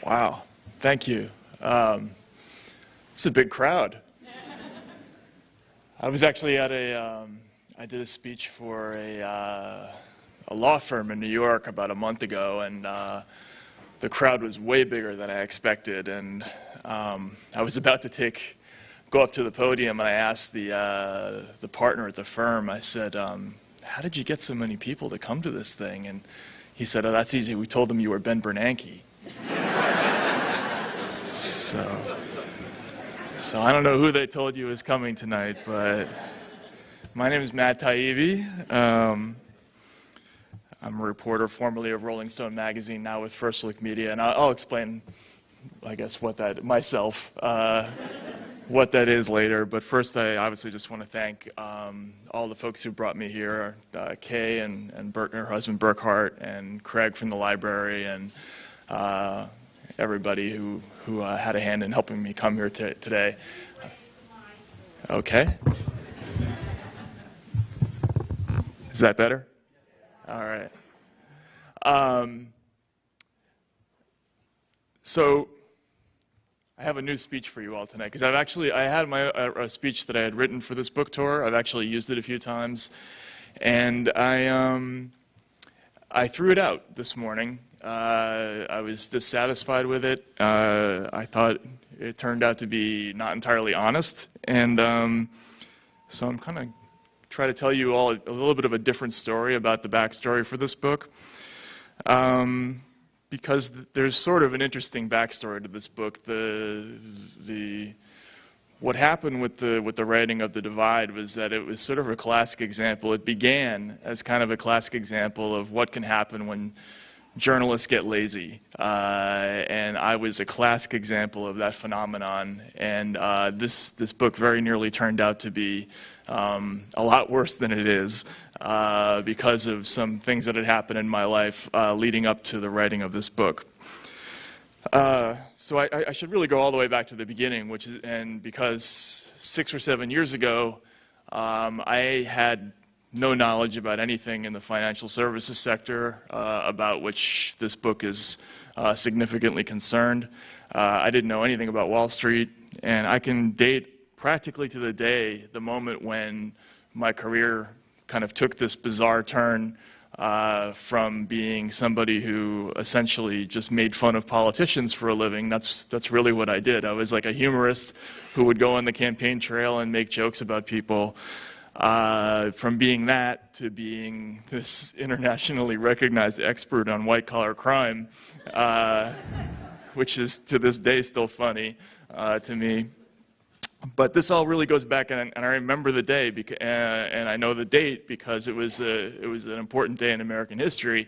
Wow, thank you. It's a big crowd. I was actually at I did a speech for a law firm in New York about a month ago, and the crowd was way bigger than I expected. And I was about to go up to the podium, and I asked the partner at the firm, I said, how did you get so many people to come to this thing? And he said, oh, that's easy. We told them you were Ben Bernanke. So I don't know who they told you was coming tonight, but my name is Matt Taibbi. I'm a reporter formerly of Rolling Stone magazine, now with First Look Media, and I'll explain, I guess, what that is later. But first, I obviously just want to thank all the folks who brought me here, Kay and her husband Burkhart, and Craig from the library, and everybody who had a hand in helping me come here today. Okay. Is that better? All right. So I have a new speech for you all tonight, because I had a speech that I had written for this book tour. I've actually used it a few times, and I threw it out this morning. I was dissatisfied with it. I thought it turned out to be not entirely honest, and so I'm kind of trying to tell you all a little bit of a different story about the backstory for this book, because there's sort of an interesting backstory to this book. What happened with the writing of The Divide was that it was sort of a classic example. It began as kind of a classic example of what can happen when journalists get lazy, and I was a classic example of that phenomenon. And this book very nearly turned out to be a lot worse than it is, because of some things that had happened in my life leading up to the writing of this book. So I should really go all the way back to the beginning, because 6 or 7 years ago, I had no knowledge about anything in the financial services sector about which this book is significantly concerned. I didn't know anything about Wall Street, and I can date practically to the day the moment when my career kind of took this bizarre turn from being somebody who essentially just made fun of politicians for a living. That's really what I did. I was like a humorist who would go on the campaign trail and make jokes about people. From being that to being this internationally recognized expert on white-collar crime, which is to this day still funny to me. But this all really goes back, and I remember the day, and I know the date because it was an important day in American history.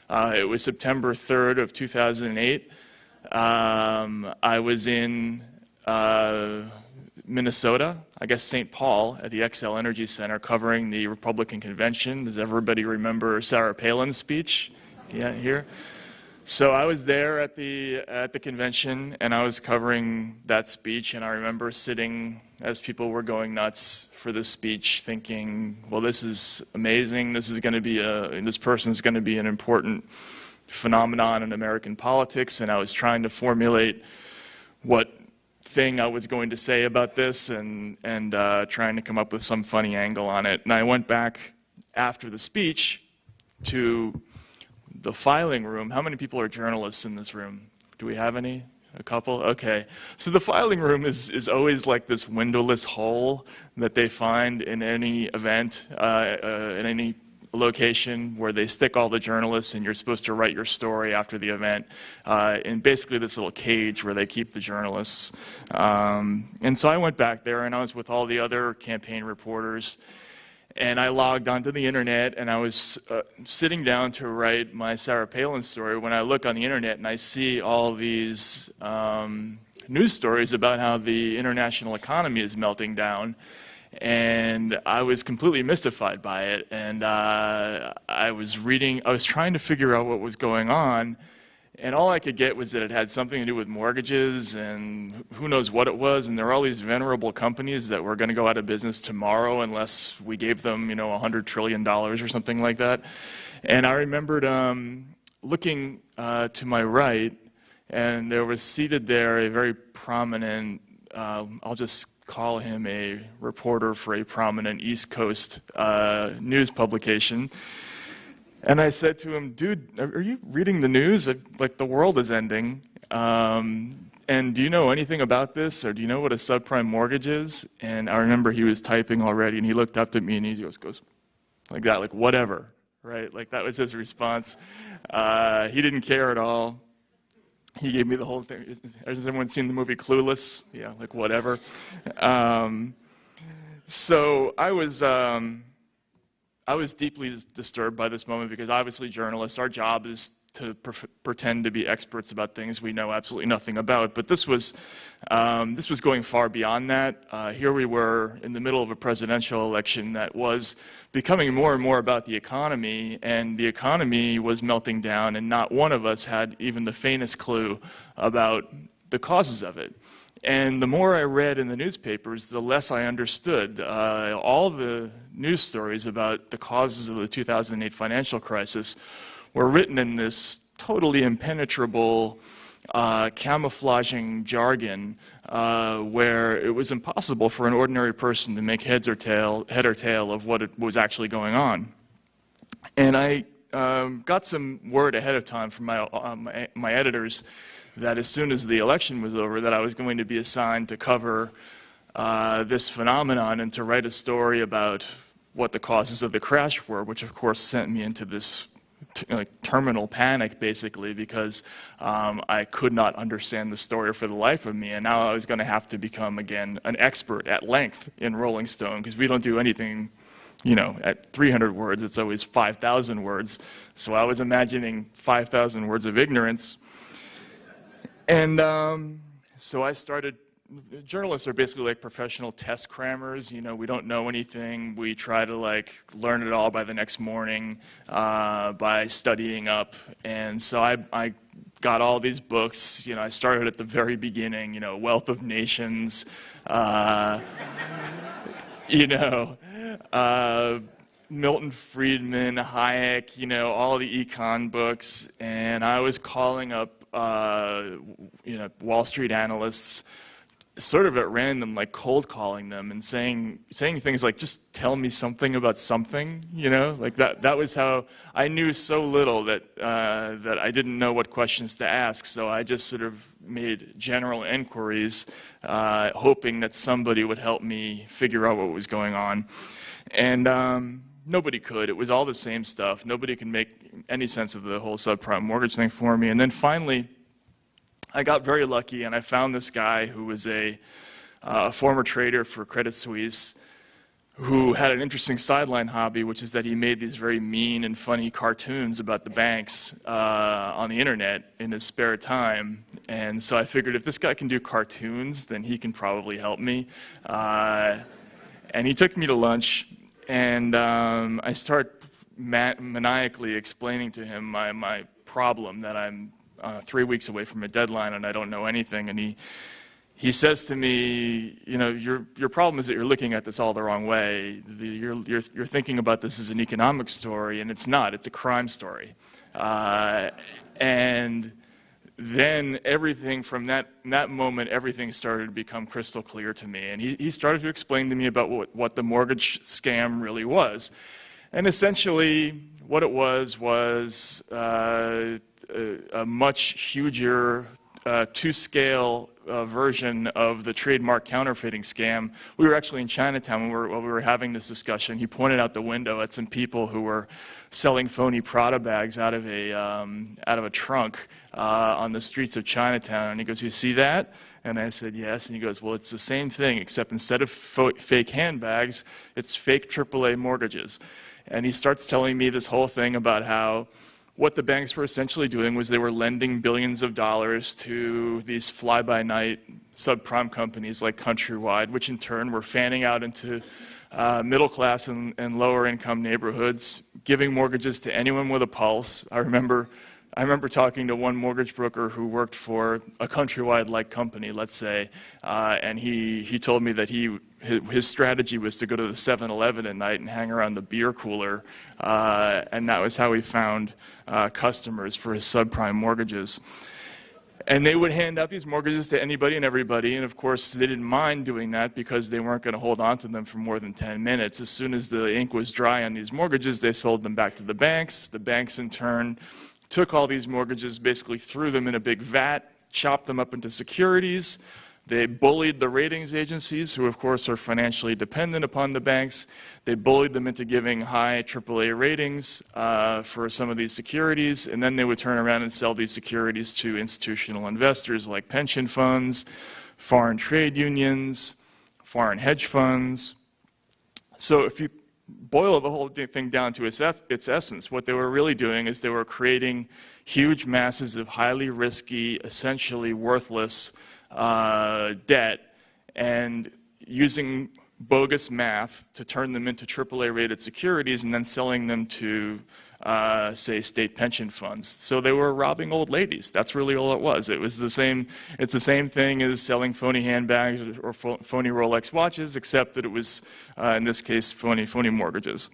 It was September 3rd of 2008. I was in Minnesota, I guess St. Paul, at the Xcel Energy Center, covering the Republican convention. Does everybody remember Sarah Palin's speech? Yeah, here. So I was there at the convention, and I was covering that speech, and I remember sitting as people were going nuts for this speech, thinking, well, this is amazing. This person's going to be an important phenomenon in American politics, and I was trying to formulate what thing I was going to say about this, and trying to come up with some funny angle on it. And I went back after the speech to the filing room. How many people are journalists in this room? Do we have any? A couple? Okay. So the filing room is always like this windowless hole that they find in any event, in any location where they stick all the journalists, and you're supposed to write your story after the event, in basically this little cage where they keep the journalists. And so I went back there, and I was with all the other campaign reporters, and I logged onto the internet, and I was sitting down to write my Sarah Palin story when I look on the internet and I see all these news stories about how the international economy is melting down. And I was completely mystified by it, and I was trying to figure out what was going on, and all I could get was that it had something to do with mortgages, and who knows what it was, and there were all these venerable companies that were going to go out of business tomorrow unless we gave them, $100 trillion or something like that. And I remembered looking to my right And there was seated there a very prominent, I'll just call him a reporter for a prominent East Coast news publication. And I said to him, dude, are you reading the news? Like, the world is ending. And do you know anything about this? Or do you know what a subprime mortgage is? And I remember he was typing already, and he looked up at me, and he goes like that, like, whatever, right? Like, that was his response. He didn't care at all. He gave me the whole thing. Has everyone seen the movie Clueless? Yeah, like, whatever. So I was deeply disturbed by this moment, because obviously journalists, our job is to pretend to be experts about things we know absolutely nothing about. But this was going far beyond that. Here we were in the middle of a presidential election that was becoming more and more about the economy, and the economy was melting down, and not one of us had even the faintest clue about the causes of it. And the more I read in the newspapers, the less I understood. All the news stories about the causes of the 2008 financial crisis were written in this totally impenetrable, camouflaging jargon, where it was impossible for an ordinary person to make head or tail of what was actually going on. And I got some word ahead of time from my editors that as soon as the election was over, that I was going to be assigned to cover this phenomenon and to write a story about what the causes of the crash were, which of course sent me into this terminal panic, basically, because I could not understand the story for the life of me, and now I was going to have to become, again, an expert at length in Rolling Stone, because we don't do anything, at 300 words. It's always 5,000 words. So I was imagining 5,000 words of ignorance. And so I started. Journalists are basically like professional test crammers. We don't know anything. We try to learn it all by the next morning by studying up. And so I got all these books. I started at the very beginning. Wealth of Nations. Milton Friedman, Hayek. All the econ books. And I was calling up Wall Street analysts, sort of at random, like cold calling them and saying things like, just tell me something about something, like that was how I knew so little that I didn't know what questions to ask. So I just sort of made general inquiries, hoping that somebody would help me figure out what was going on. And nobody could. It was all the same stuff. Nobody could make any sense of the whole subprime mortgage thing for me. And then finally, I got very lucky, and I found this guy who was a former trader for Credit Suisse, who had an interesting sideline hobby, which is that he made these very mean and funny cartoons about the banks on the internet in his spare time. And so I figured, if this guy can do cartoons, then he can probably help me. And he took me to lunch, and I started maniacally explaining to him my problem, that I'm 3 weeks away from a deadline and I don't know anything. And he says to me, your problem is that you're looking at this all the wrong way. You're thinking about this as an economic story, and it's not. It's a crime story. And then everything from that moment, everything started to become crystal clear to me. And he started to explain to me about what the mortgage scam really was. And essentially, what it was a much huger to-scale version of the trademark counterfeiting scam. We were actually in Chinatown while we were having this discussion. He pointed out the window at some people who were selling phony Prada bags out of a trunk on the streets of Chinatown. And he goes, "You see that?" And I said, "Yes." And he goes, "Well, it's the same thing, except instead of fake handbags, it's fake AAA mortgages." And he starts telling me this whole thing about how what the banks were essentially doing was they were lending billions of dollars to these fly-by-night subprime companies like Countrywide, which in turn were fanning out into middle-class and lower-income neighborhoods, giving mortgages to anyone with a pulse. I remember talking to one mortgage broker who worked for a Countrywide-like company, let's say, and he told me that his strategy was to go to the 7-Eleven at night and hang around the beer cooler, and that was how he found customers for his subprime mortgages. And they would hand out these mortgages to anybody and everybody, and of course they didn't mind doing that because they weren't going to hold on to them for more than 10 minutes. As soon as the ink was dry on these mortgages, they sold them back to the banks. The banks in turn took all these mortgages, basically threw them in a big vat, chopped them up into securities. They bullied the ratings agencies, who of course are financially dependent upon the banks. They bullied them into giving high AAA ratings for some of these securities, and then they would turn around and sell these securities to institutional investors like pension funds, foreign trade unions, foreign hedge funds. So if you boil the whole thing down to its essence, what they were really doing is they were creating huge masses of highly risky, essentially worthless debt, and using bogus math to turn them into AAA rated securities and then selling them to, say, state pension funds. So they were robbing old ladies. That's really all it was. It's the same thing as selling phony handbags or phony Rolex watches, except that it was, in this case, phony mortgages.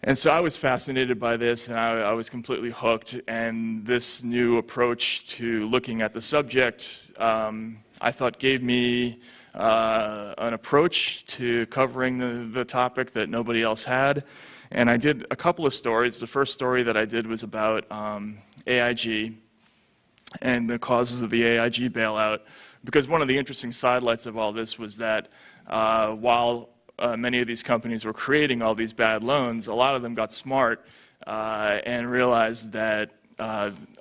And so I was fascinated by this, and I was completely hooked. And this new approach to looking at the subject, I thought gave me an approach to covering the topic that nobody else had. And I did a couple of stories. The first story that I did was about AIG and the causes of the AIG bailout, because one of the interesting sidelights of all this was that while many of these companies were creating all these bad loans, a lot of them got smart and realized that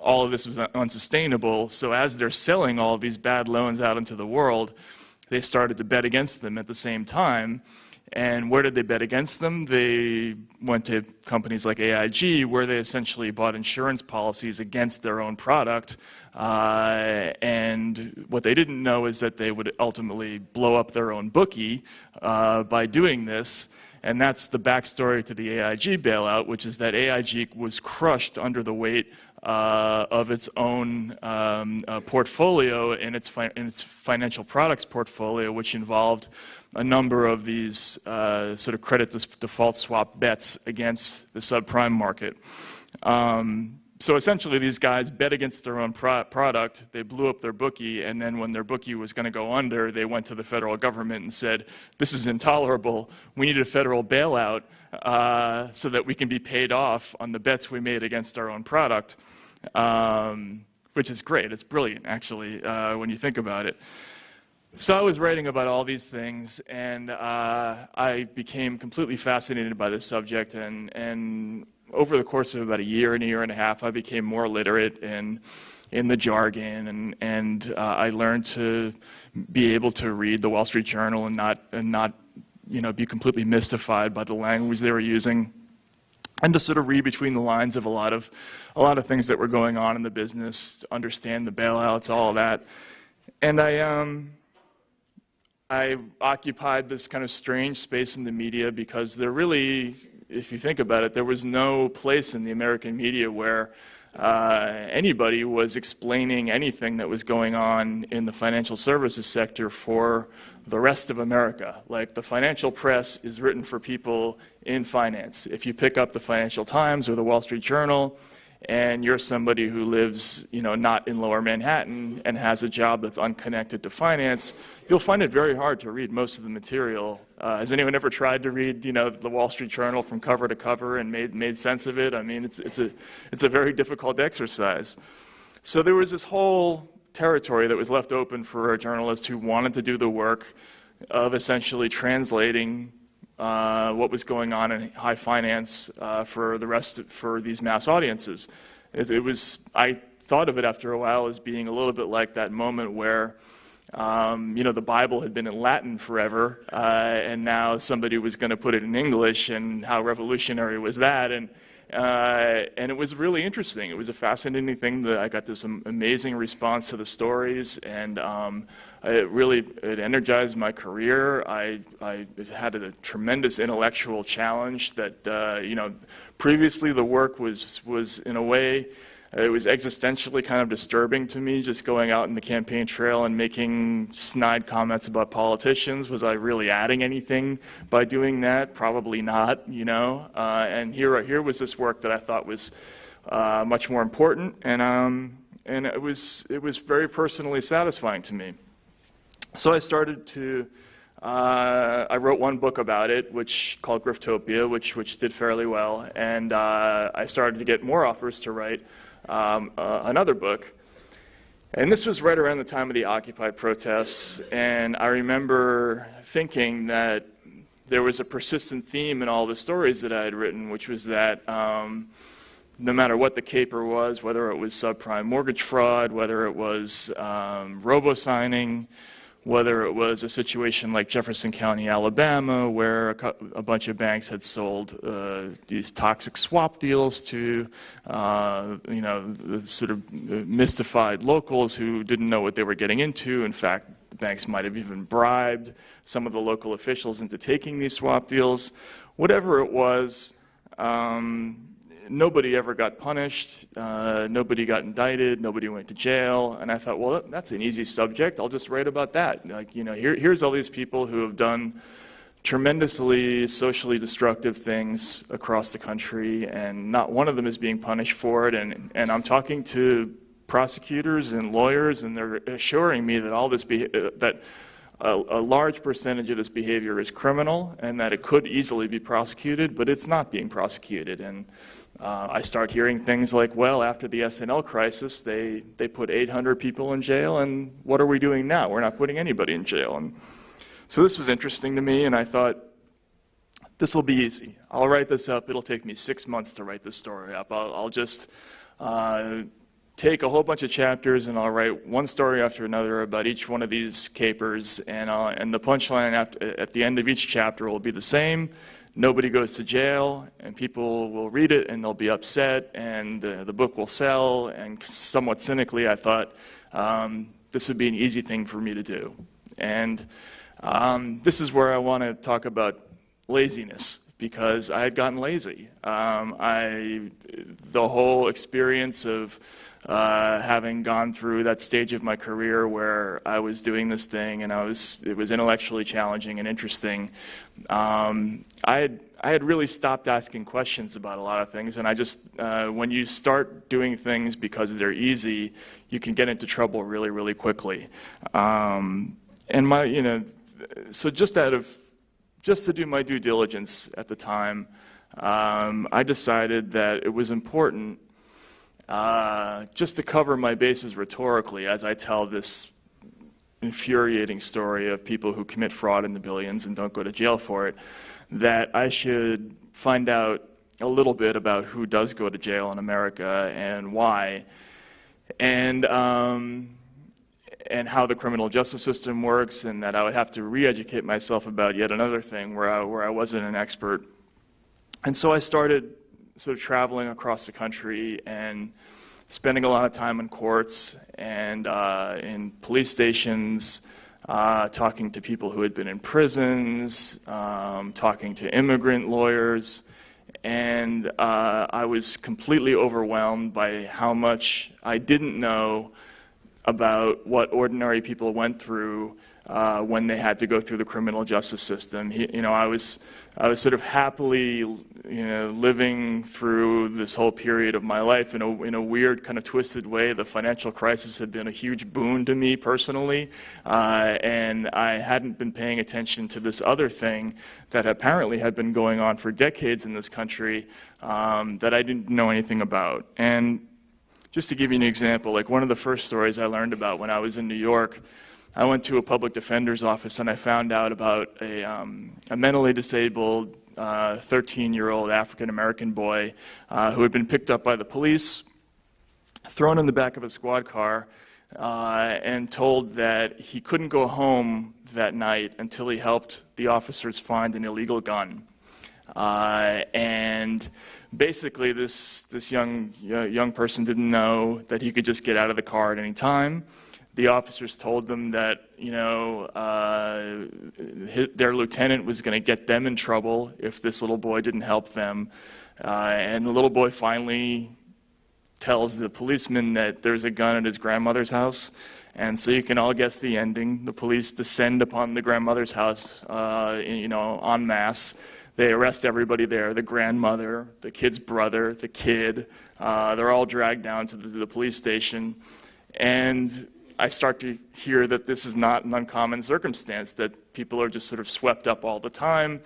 all of this was unsustainable. So as they're selling all of these bad loans out into the world, they started to bet against them at the same time. And where did they bet against them? They went to companies like AIG, where they essentially bought insurance policies against their own product. And what they didn't know is that they would ultimately blow up their own bookie by doing this. And that's the backstory to the AIG bailout, which is that AIG was crushed under the weight of its own portfolio in its financial products portfolio, which involved a number of these sort of credit default swap bets against the subprime market. So essentially these guys bet against their own product, they blew up their bookie, and then when their bookie was going to go under, they went to the federal government and said, this is intolerable, we need a federal bailout so that we can be paid off on the bets we made against our own product, which is great. It's brilliant, actually, when you think about it. So I was writing about all these things, and I became completely fascinated by this subject, and over the course of about a year and a half, I became more literate in the jargon, and I learned to be able to read the Wall Street Journal and not be completely mystified by the language they were using, and to sort of read between the lines of a lot of things that were going on in the business, to understand the bailouts, all of that. And I occupied this kind of strange space in the media because there really, if you think about it, there was no place in the American media where anybody was explaining anything that was going on in the financial services sector for the rest of America. Like, the financial press is written for people in finance. If you pick up the Financial Times or the Wall Street Journal, and you're somebody who lives, not in Lower Manhattan and has a job that's unconnected to finance, you'll find it very hard to read most of the material. Has anyone ever tried to read, the Wall Street Journal from cover to cover and made sense of it? I mean, it's a very difficult exercise. So there was this whole territory that was left open for a journalist who wanted to do the work of essentially translating what was going on in high finance for these mass audiences. I thought of it after a while as being a little bit like that moment where the Bible had been in Latin forever, and now somebody was going to put it in English, and how revolutionary was that? And it was really interesting. It was a fascinating thing that I got this amazing response to the stories, and it energized my career. I had a tremendous intellectual challenge that, previously the work was in a way, it was existentially kind of disturbing to me, just going out in the campaign trail and making snide comments about politicians. Was I really adding anything by doing that? Probably not, And here was this work that I thought was much more important, and and it was very personally satisfying to me. So I started to, I wrote one book about it, called Griftopia, which did fairly well, and I started to get more offers to write another book. And this was right around the time of the Occupy protests, and I remember thinking that there was a persistent theme in all the stories that I had written, which was that no matter what the caper was, whether it was subprime mortgage fraud, whether it was robo-signing, whether it was a situation like Jefferson County, Alabama, where a bunch of banks had sold these toxic swap deals to, the sort of mystified locals who didn't know what they were getting into. In fact, the banks might have even bribed some of the local officials into taking these swap deals. Whatever it was, nobody ever got punished, nobody got indicted, nobody went to jail, and I thought, well, that's an easy subject. I'll just write about that. Like, here's all these people who have done tremendously socially destructive things across the country, and not one of them is being punished for it. And I'm talking to prosecutors and lawyers, and they're assuring me that all this a large percentage of this behavior is criminal, and that it could easily be prosecuted, but it's not being prosecuted. And I start hearing things like, well, after the SNL crisis, they put 800 people in jail, and what are we doing now? We're not putting anybody in jail. And so this was interesting to me, and I thought, this will be easy. I'll write this up. It'll take me 6 months to write this story up. I'll just take a whole bunch of chapters, and I'll write one story after another about each one of these capers, and the punchline at the end of each chapter will be the same. Nobody goes to jail, and people will read it, and they'll be upset, and the book will sell. And somewhat cynically, I thought this would be an easy thing for me to do. And this is where I want to talk about laziness, because I had gotten lazy. The whole experience of having gone through that stage of my career where I was doing this thing and it was intellectually challenging and interesting, I had really stopped asking questions about a lot of things, and I just, when you start doing things because they're easy, you can get into trouble really, really quickly. So just to do my due diligence at the time, I decided that it was important just to cover my bases rhetorically as I tell this infuriating story of people who commit fraud in the billions and don't go to jail for it, that I should find out a little bit about who does go to jail in America and why, and how the criminal justice system works, and that I would have to re-educate myself about yet another thing where I wasn't an expert. And so I started sort of traveling across the country and spending a lot of time in courts and in police stations, talking to people who had been in prisons, talking to immigrant lawyers, and I was completely overwhelmed by how much I didn't know about what ordinary people went through when they had to go through the criminal justice system. I was sort of happily, living through this whole period of my life in a weird kind of twisted way. The financial crisis had been a huge boon to me personally, and I hadn't been paying attention to this other thing that apparently had been going on for decades in this country that I didn't know anything about. And just to give you an example, like one of the first stories I learned about when I was in New York, I went to a public defender's office and I found out about a mentally disabled 13-year-old African-American boy who had been picked up by the police, thrown in the back of a squad car, and told that he couldn't go home that night until he helped the officers find an illegal gun. And basically this young person didn't know that he could just get out of the car at any time. The officers told them that, their lieutenant was going to get them in trouble if this little boy didn't help them. And the little boy finally tells the policeman that there's a gun at his grandmother's house. And so you can all guess the ending. The police descend upon the grandmother's house, en masse. They arrest everybody there, the grandmother, the kid's brother, the kid. They're all dragged down to the police station. And I start to hear that this is not an uncommon circumstance, that people are just sort of swept up all the time.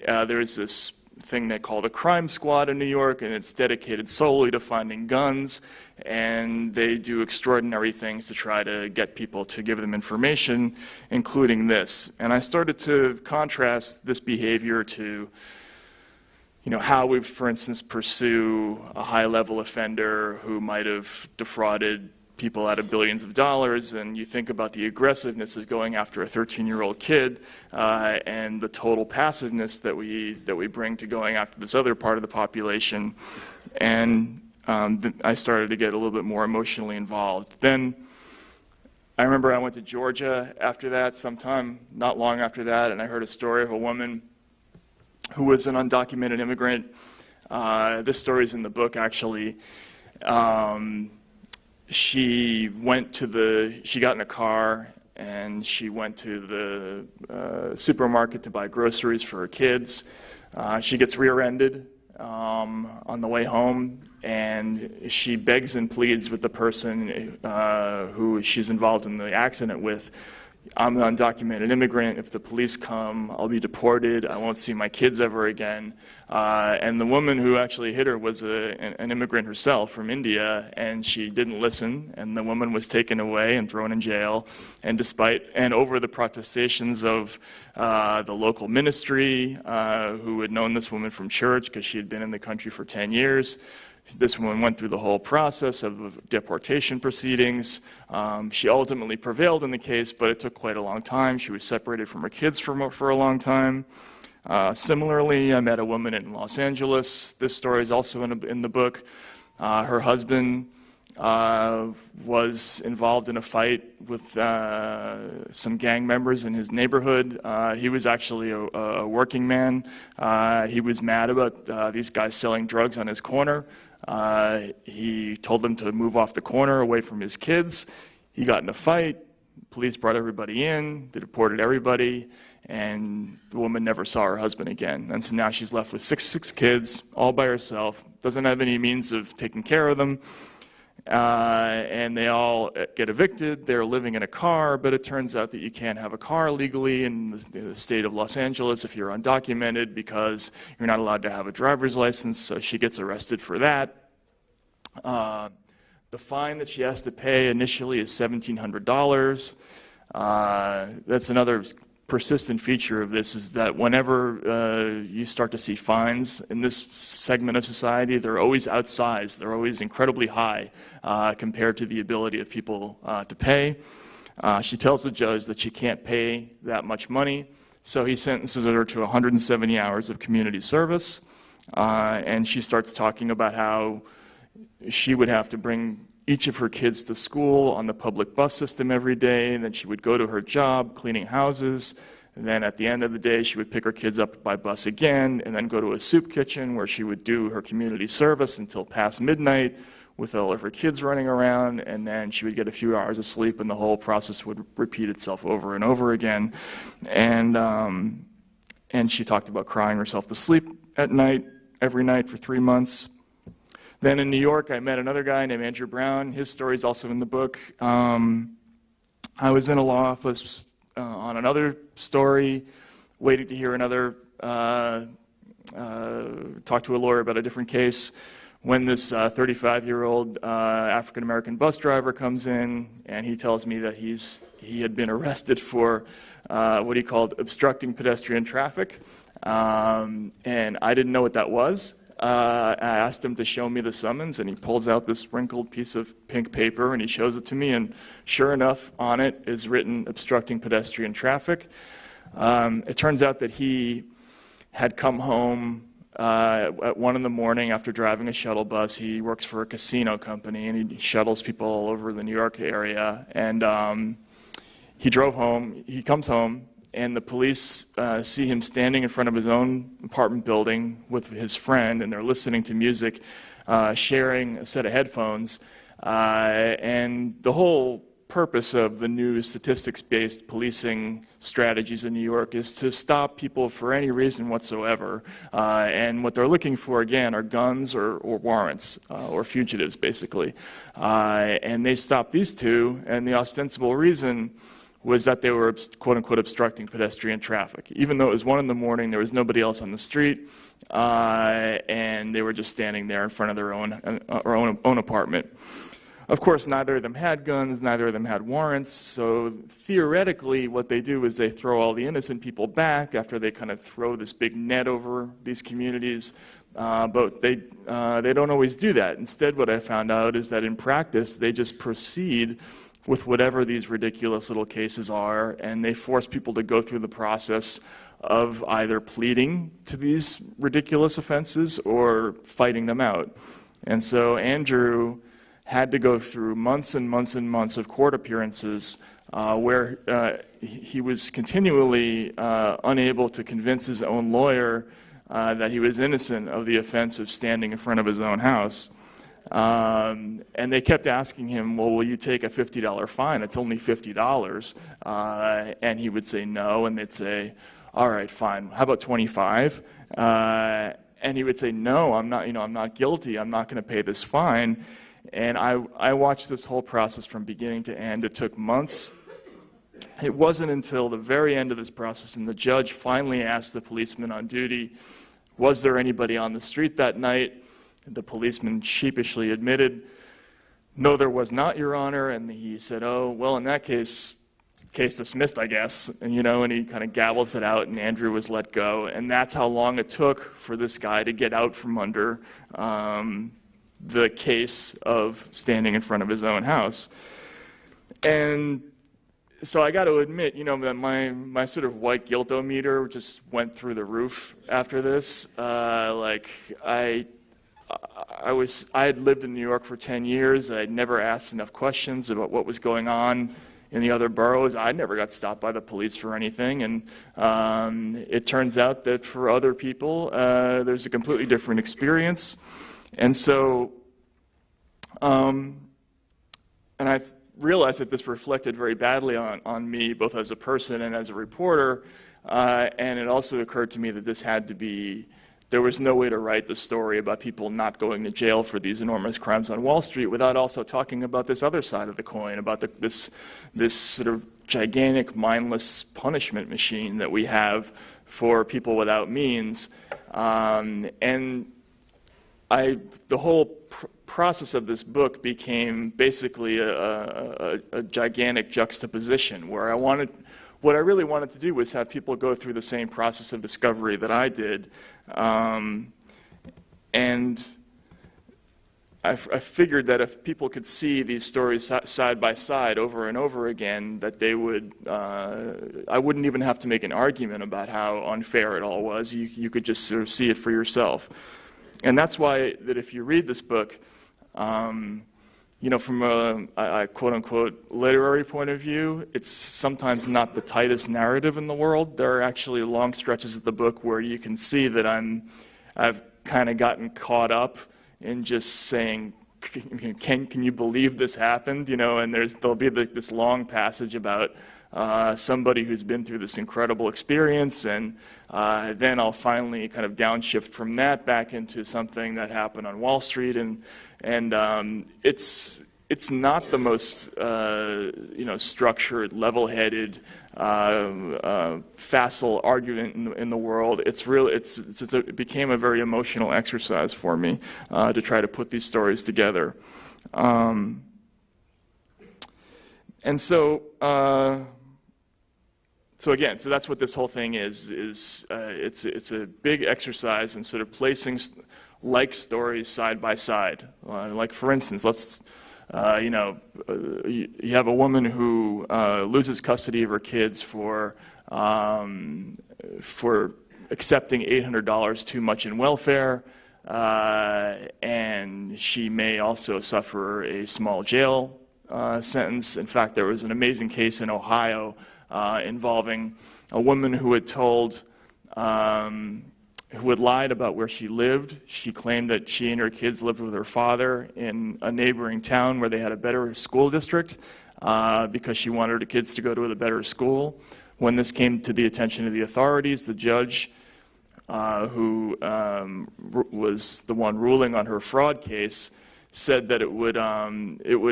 There's this thing they call the crime squad in New York, and it's dedicated solely to finding guns, and they do extraordinary things to try to get people to give them information, including this. And I started to contrast this behavior to how we, for instance, pursue a high-level offender who might have defrauded people out of billions of dollars, and you think about the aggressiveness of going after a 13-year-old kid and the total passiveness that we bring to going after this other part of the population. And I started to get a little bit more emotionally involved. Then I remember I went to Georgia after that, sometime not long after that, and I heard a story of a woman who was an undocumented immigrant. This story's in the book, actually. She got in a car and she went to the supermarket to buy groceries for her kids. She gets rear-ended on the way home, and she begs and pleads with the person who she's involved in the accident with. I'm an undocumented immigrant. If the police come, I'll be deported. I won't see my kids ever again. And the woman who actually hit her was an immigrant herself from India, and she didn't listen. And the woman was taken away and thrown in jail. And over the protestations of the local ministry, who had known this woman from church because she had been in the country for 10 years, this woman went through the whole process of deportation proceedings. She ultimately prevailed in the case, but it took quite a long time. She was separated from her kids for a long time. Similarly, I met a woman in Los Angeles. This story is also in the book. Her husband was involved in a fight with some gang members in his neighborhood. He was actually a working man. He was mad about these guys selling drugs on his corner. He told them to move off the corner away from his kids. He got in a fight. Police brought everybody in. They deported everybody. And the woman never saw her husband again. And so now she's left with six kids, all by herself, doesn't have any means of taking care of them. And they all get evicted. They're living in a car, but it turns out that you can't have a car legally in the state of Los Angeles if you're undocumented, because you're not allowed to have a driver's license. So she gets arrested for that. The fine that she has to pay initially is $1,700. That's another persistent feature of this, is that whenever you start to see fines in this segment of society, they're always outsized. They're always incredibly high compared to the ability of people to pay. She tells the judge that she can't pay that much money, so he sentences her to 170 hours of community service, and she starts talking about how she would have to bring each of her kids to school on the public bus system every day, and then she would go to her job cleaning houses, and then at the end of the day she would pick her kids up by bus again, and then go to a soup kitchen where she would do her community service until past midnight with all of her kids running around, and then she would get a few hours of sleep, and the whole process would repeat itself over and over again. And she talked about crying herself to sleep at night, every night for 3 months. Then in New York, I met another guy named Andrew Brown. His story is also in the book. I was in a law office on another story, waiting to hear another, talk to a lawyer about a different case, when this 35-year-old African-American bus driver comes in, and he tells me that he had been arrested for what he called obstructing pedestrian traffic. And I didn't know what that was. I asked him to show me the summons, and he pulls out this wrinkled piece of pink paper, and he shows it to me, and sure enough, on it is written obstructing pedestrian traffic. It turns out that he had come home at 1 in the morning after driving a shuttle bus. He works for a casino company, and he shuttles people all over the New York area, and he drove home. He comes home, and the police see him standing in front of his own apartment building with his friend, and they're listening to music, sharing a set of headphones. And the whole purpose of the new statistics-based policing strategies in New York is to stop people for any reason whatsoever. And what they're looking for, again, are guns or warrants, or fugitives, basically. And they stopped these two, and the ostensible reason was that they were, quote-unquote, obstructing pedestrian traffic. Even though it was 1 in the morning, there was nobody else on the street, and they were just standing there in front of their own apartment. Of course, neither of them had guns, neither of them had warrants, so theoretically what they do is they throw all the innocent people back after they kind of throw this big net over these communities, but they don't always do that. Instead, what I found out is that in practice, they just proceed with whatever these ridiculous little cases are, and they force people to go through the process of either pleading to these ridiculous offenses or fighting them out. And so Andrew had to go through months and months and months of court appearances where he was continually unable to convince his own lawyer that he was innocent of the offense of standing in front of his own house. And they kept asking him, well, will you take a $50 fine? It's only $50. And he would say no, and they'd say, all right, fine. How about 25? And he would say, no, I'm not guilty. I'm not going to pay this fine. And I watched this whole process from beginning to end. It took months. It wasn't until the very end of this process, and the judge finally asked the policeman on duty, was there anybody on the street that night? The policeman sheepishly admitted, no, there was not, Your Honor. And he said, oh, well, in that case dismissed, I guess. And, and he kind of gavels it out, and Andrew was let go. And that's how long it took for this guy to get out from under the case of standing in front of his own house. And so I got to admit, that my sort of white guilt-o-meter just went through the roof after this. I had lived in New York for 10 years. I'd never asked enough questions about what was going on in the other boroughs. I never got stopped by the police for anything. And it turns out that for other people, there's a completely different experience. And so, and I realized that this reflected very badly on me, both as a person and as a reporter. And it also occurred to me that this had to be, there was no way to write the story about people not going to jail for these enormous crimes on Wall Street without also talking about this other side of the coin, about this sort of gigantic, mindless punishment machine that we have for people without means. And the whole process of this book became basically a gigantic juxtaposition where what I really wanted to do was have people go through the same process of discovery that I did. And I figured that if people could see these stories side by side over and over again, that they would, I wouldn't even have to make an argument about how unfair it all was. You could just sort of see it for yourself. And that's why that if you read this book, from a quote-unquote literary point of view, it's sometimes not the tightest narrative in the world. There are actually long stretches of the book where you can see that I've kind of gotten caught up in just saying, can you believe this happened? And there'll be this long passage about somebody who's been through this incredible experience, and then I'll finally kind of downshift from that back into something that happened on Wall Street, and it's not the most structured, level-headed, facile argument in the world. It became a very emotional exercise for me to try to put these stories together, and so. So that's what this whole thing is. It's a big exercise in sort of placing like stories side by side. Like for instance, you have a woman who loses custody of her kids for accepting $800 too much in welfare, and she may also suffer a small jail sentence. In fact, there was an amazing case in Ohio involving a woman who had lied about where she lived. She claimed that she and her kids lived with her father in a neighboring town where they had a better school district. because she wanted her kids to go to a better school. When this came to the attention of the authorities, the judge who was the one ruling on her fraud case said that it would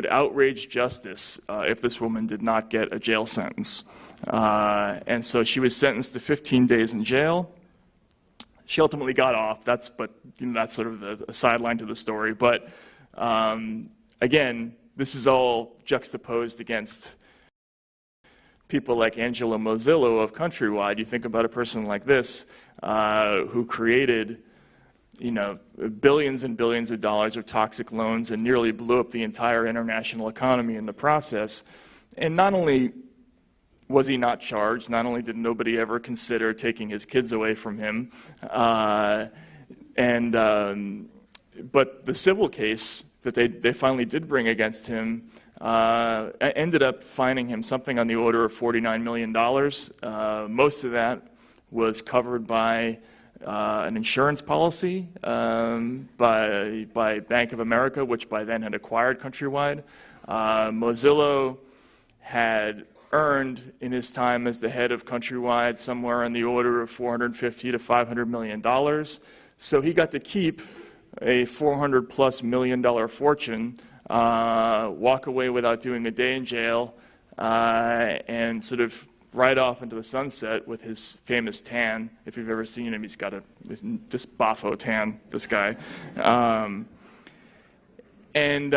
outrage justice if this woman did not get a jail sentence. And so she was sentenced to 15 days in jail. She ultimately got off. That's sort of the sideline to the story. But again, this is all juxtaposed against people like Angela Mozillo of Countrywide. You think about a person like this who created, billions and billions of dollars of toxic loans and nearly blew up the entire international economy in the process. And not only was he not charged, not only did nobody ever consider taking his kids away from him, but the civil case that they finally did bring against him ended up fining him something on the order of $49 million. Most of that was covered by an insurance policy by Bank of America, which by then had acquired Countrywide. Mozillo had earned in his time as the head of Countrywide somewhere on the order of $450 to $500 million. So he got to keep a $400+ million fortune, walk away without doing a day in jail, and sort of ride off into the sunset with his famous tan. If you've ever seen him, he's got this boffo tan, this guy. And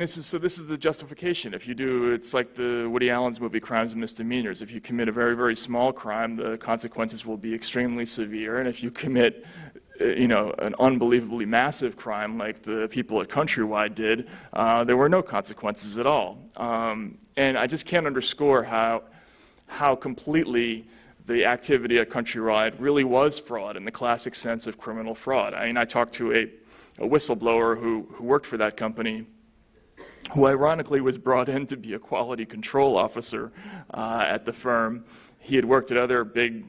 this is the justification. If you do, it's like the Woody Allen's movie Crimes and Misdemeanors. If you commit a very, very small crime, the consequences will be extremely severe. And if you commit an unbelievably massive crime like the people at Countrywide did, there were no consequences at all. And I just can't underscore how completely the activity at Countrywide really was fraud in the classic sense of criminal fraud. I mean, I talked to a whistleblower who worked for that company, who ironically was brought in to be a quality control officer at the firm. He had worked at other big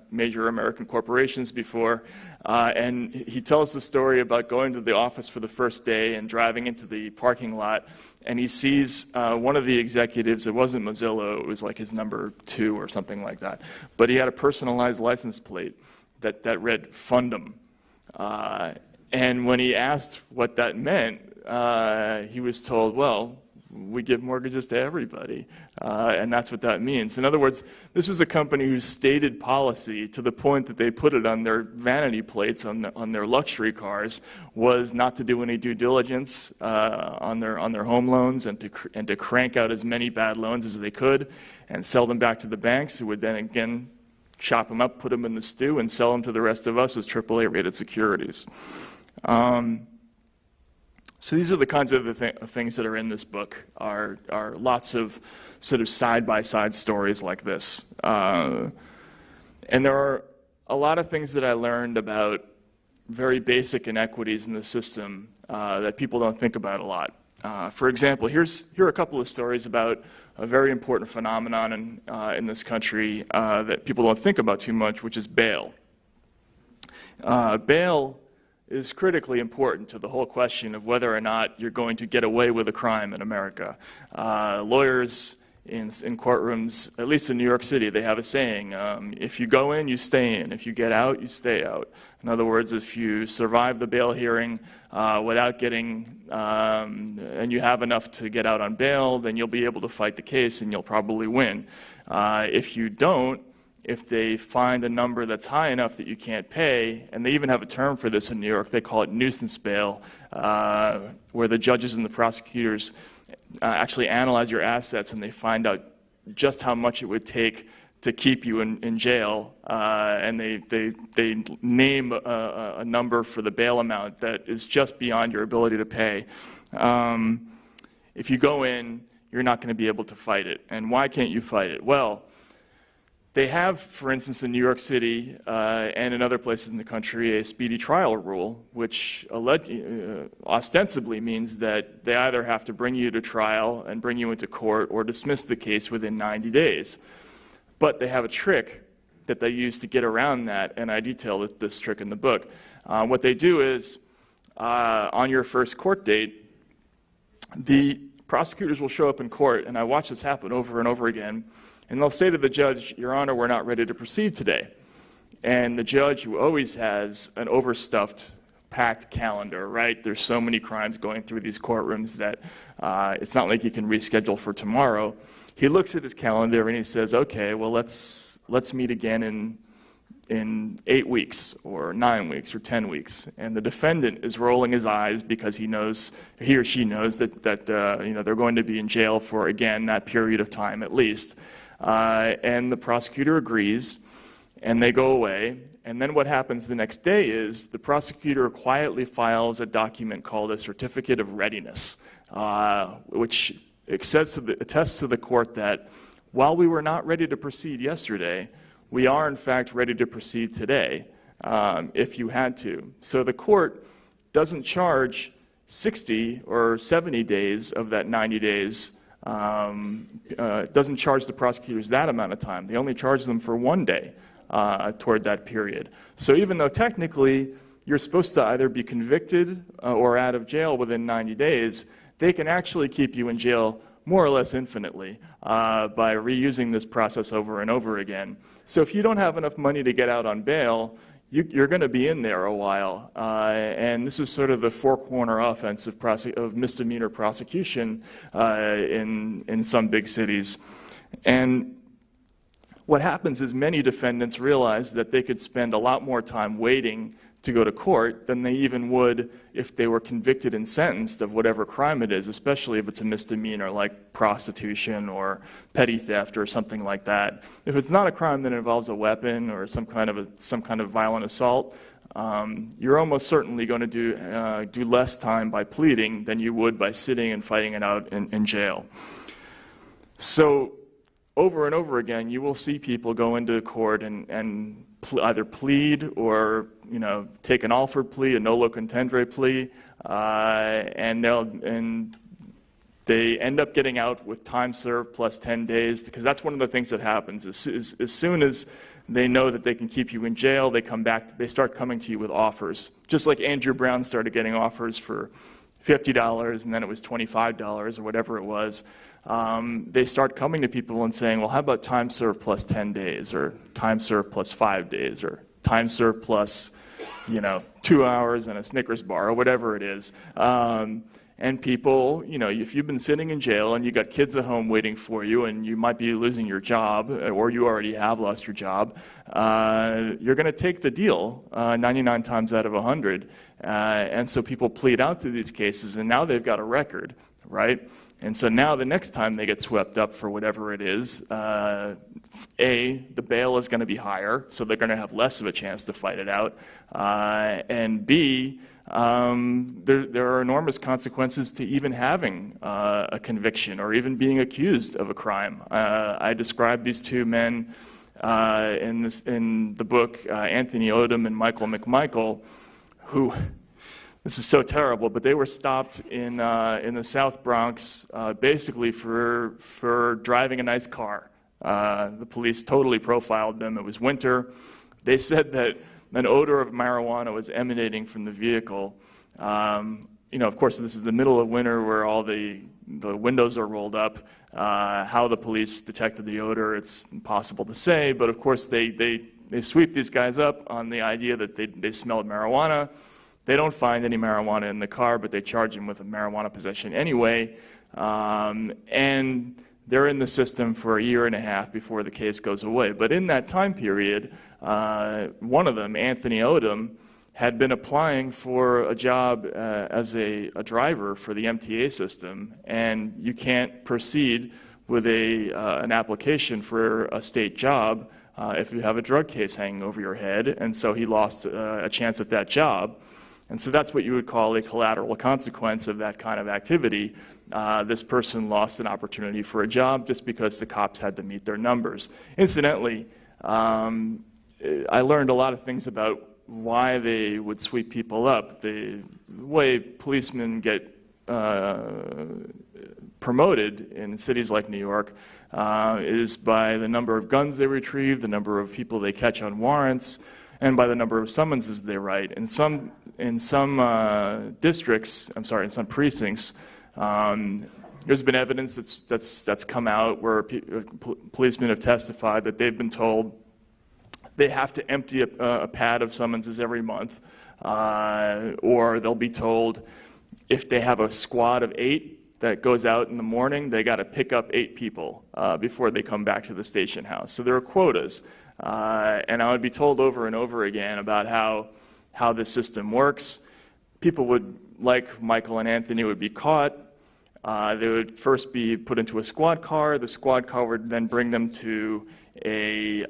major American corporations before, and he tells the story about going to the office for the first day and driving into the parking lot, and he sees one of the executives. It wasn't Mozillo, it was like his number 2 or something like that, but he had a personalized license plate that read Fundum. And when he asked what that meant, he was told, well, we give mortgages to everybody, and that's what that means. In other words, this was a company whose stated policy, to the point that they put it on their vanity plates on their luxury cars, was not to do any due diligence on their home loans and to crank out as many bad loans as they could and sell them back to the banks, who would then again chop them up, put them in the stew, and sell them to the rest of us as AAA rated securities. So these are the kinds of things that are in this book, are lots of sort of side-by-side stories like this. And there are a lot of things that I learned about very basic inequities in the system that people don't think about a lot. For example, here are a couple of stories about a very important phenomenon in this country that people don't think about too much, which is bail. Bail is critically important to the whole question of whether or not you're going to get away with a crime in America. Lawyers in courtrooms, at least in New York City, they have a saying, if you go in, you stay in. If you get out, you stay out. In other words, if you survive the bail hearing without getting, and you have enough to get out on bail, then you'll be able to fight the case and you'll probably win. If you don't, if they find a number that's high enough that you can't pay, and they even have a term for this in New York, they call it nuisance bail, where the judges and the prosecutors actually analyze your assets and they find out just how much it would take to keep you in jail, and they name a number for the bail amount that is just beyond your ability to pay. If you go in, you're not going to be able to fight it. And why can't you fight it? Well, they have, for instance, in New York City and in other places in the country, a speedy trial rule, which ostensibly means that they either have to bring you to trial and bring you into court or dismiss the case within 90 days. But they have a trick that they use to get around that, and I detail this trick in the book. What they do is, on your first court date, the prosecutors will show up in court, and I watch this happen over and over again, and they'll say to the judge, "Your Honor, we're not ready to proceed today." And the judge, who always has an overstuffed, packed calendar, right? There's so many crimes going through these courtrooms that it's not like you can reschedule for tomorrow. He looks at his calendar and he says, "Okay, well, let's meet again in 8 weeks or 9 weeks or 10 weeks." And the defendant is rolling his eyes because he or she knows that they're going to be in jail for, again, that period of time at least. And the prosecutor agrees, and they go away. And then what happens the next day is the prosecutor quietly files a document called a certificate of readiness, which attests to the court that while we were not ready to proceed yesterday, we are in fact ready to proceed today, if you had to. So the court doesn't charge 60 or 70 days of that 90 days, doesn't charge the prosecutors that amount of time. They only charge them for 1 day toward that period. So even though technically you're supposed to either be convicted or out of jail within 90 days, they can actually keep you in jail more or less infinitely by reusing this process over and over again. So if you don't have enough money to get out on bail, you're going to be in there a while. And this is sort of the four-corner offense of misdemeanor prosecution in some big cities. And what happens is many defendants realize that they could spend a lot more time waiting to go to court than they even would if they were convicted and sentenced of whatever crime it is, especially if it's a misdemeanor like prostitution or petty theft or something like that. If it's not a crime that involves a weapon or some kind of violent assault, you're almost certainly going to do less time by pleading than you would by sitting and fighting it out in jail. So over and over again, you will see people go into court and either plead or take an offered plea, a nolo contendere plea, and they end up getting out with time served plus 10 days, because that's one of the things that happens. As soon as they know that they can keep you in jail, they start coming to you with offers. Just like Andrew Brown started getting offers for $50 and then it was $25 or whatever it was. They start coming to people and saying, well, how about time served plus 10 days or time served plus 5 days or time served plus 2 hours and a Snickers bar or whatever it is. And people, if you've been sitting in jail and you got kids at home waiting for you and you might be losing your job or you already have lost your job, you're going to take the deal 99 times out of 100. And so people plead out to these cases and now they've got a record, right? And so now the next time they get swept up for whatever it is, A, the bail is going to be higher, so they're going to have less of a chance to fight it out, and B, there are enormous consequences to even having a conviction or even being accused of a crime. I described these two men in the book, Anthony Odom and Michael McMichael, who, this is so terrible, but they were stopped in the South Bronx basically for driving a nice car. The police totally profiled them. It was winter. They said that an odor of marijuana was emanating from the vehicle. Of course, this is the middle of winter where all the windows are rolled up. How the police detected the odor, it's impossible to say, but of course they sweep these guys up on the idea that they smelled marijuana. They don't find any marijuana in the car, but they charge them with a marijuana possession anyway. And they're in the system for 1.5 years before the case goes away. But in that time period, one of them, Anthony Odom, had been applying for a job as a driver for the MTA system, and you can't proceed with an application for a state job if you have a drug case hanging over your head, and so he lost a chance at that job. And so that's what you would call a collateral consequence of that kind of activity. This person lost an opportunity for a job just because the cops had to meet their numbers. Incidentally, I learned a lot of things about why they would sweep people up. The way policemen get promoted in cities like New York is by the number of guns they retrieve, the number of people they catch on warrants, and by the number of summonses they write. In some precincts, There's been evidence that's come out where policemen have testified that they've been told they have to empty a pad of summonses every month, or they'll be told if they have a squad of 8 that goes out in the morning, they got to pick up 8 people before they come back to the station house. So there are quotas, and I would be told over and over again about how this system works. People would, like Michael and Anthony, would be caught. They would first be put into a squad car. The squad car would then bring them to a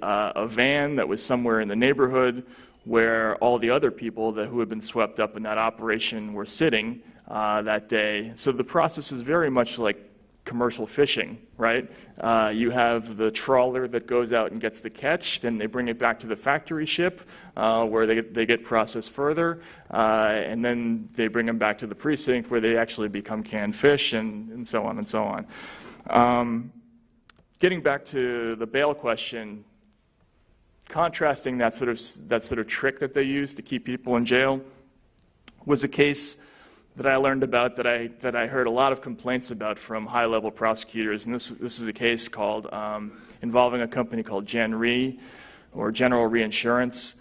van that was somewhere in the neighborhood where all the other people who had been swept up in that operation were sitting that day. So the process is very much like commercial fishing, right? You have the trawler that goes out and gets the catch, then they bring it back to the factory ship where they get processed further, and then they bring them back to the precinct where they actually become canned fish, and so on and so on. Getting back to the bail question, contrasting that sort of trick that they use to keep people in jail was a case that I learned about that I heard a lot of complaints about from high-level prosecutors, and this is a case called involving a company called Gen Re, or General Reinsurance.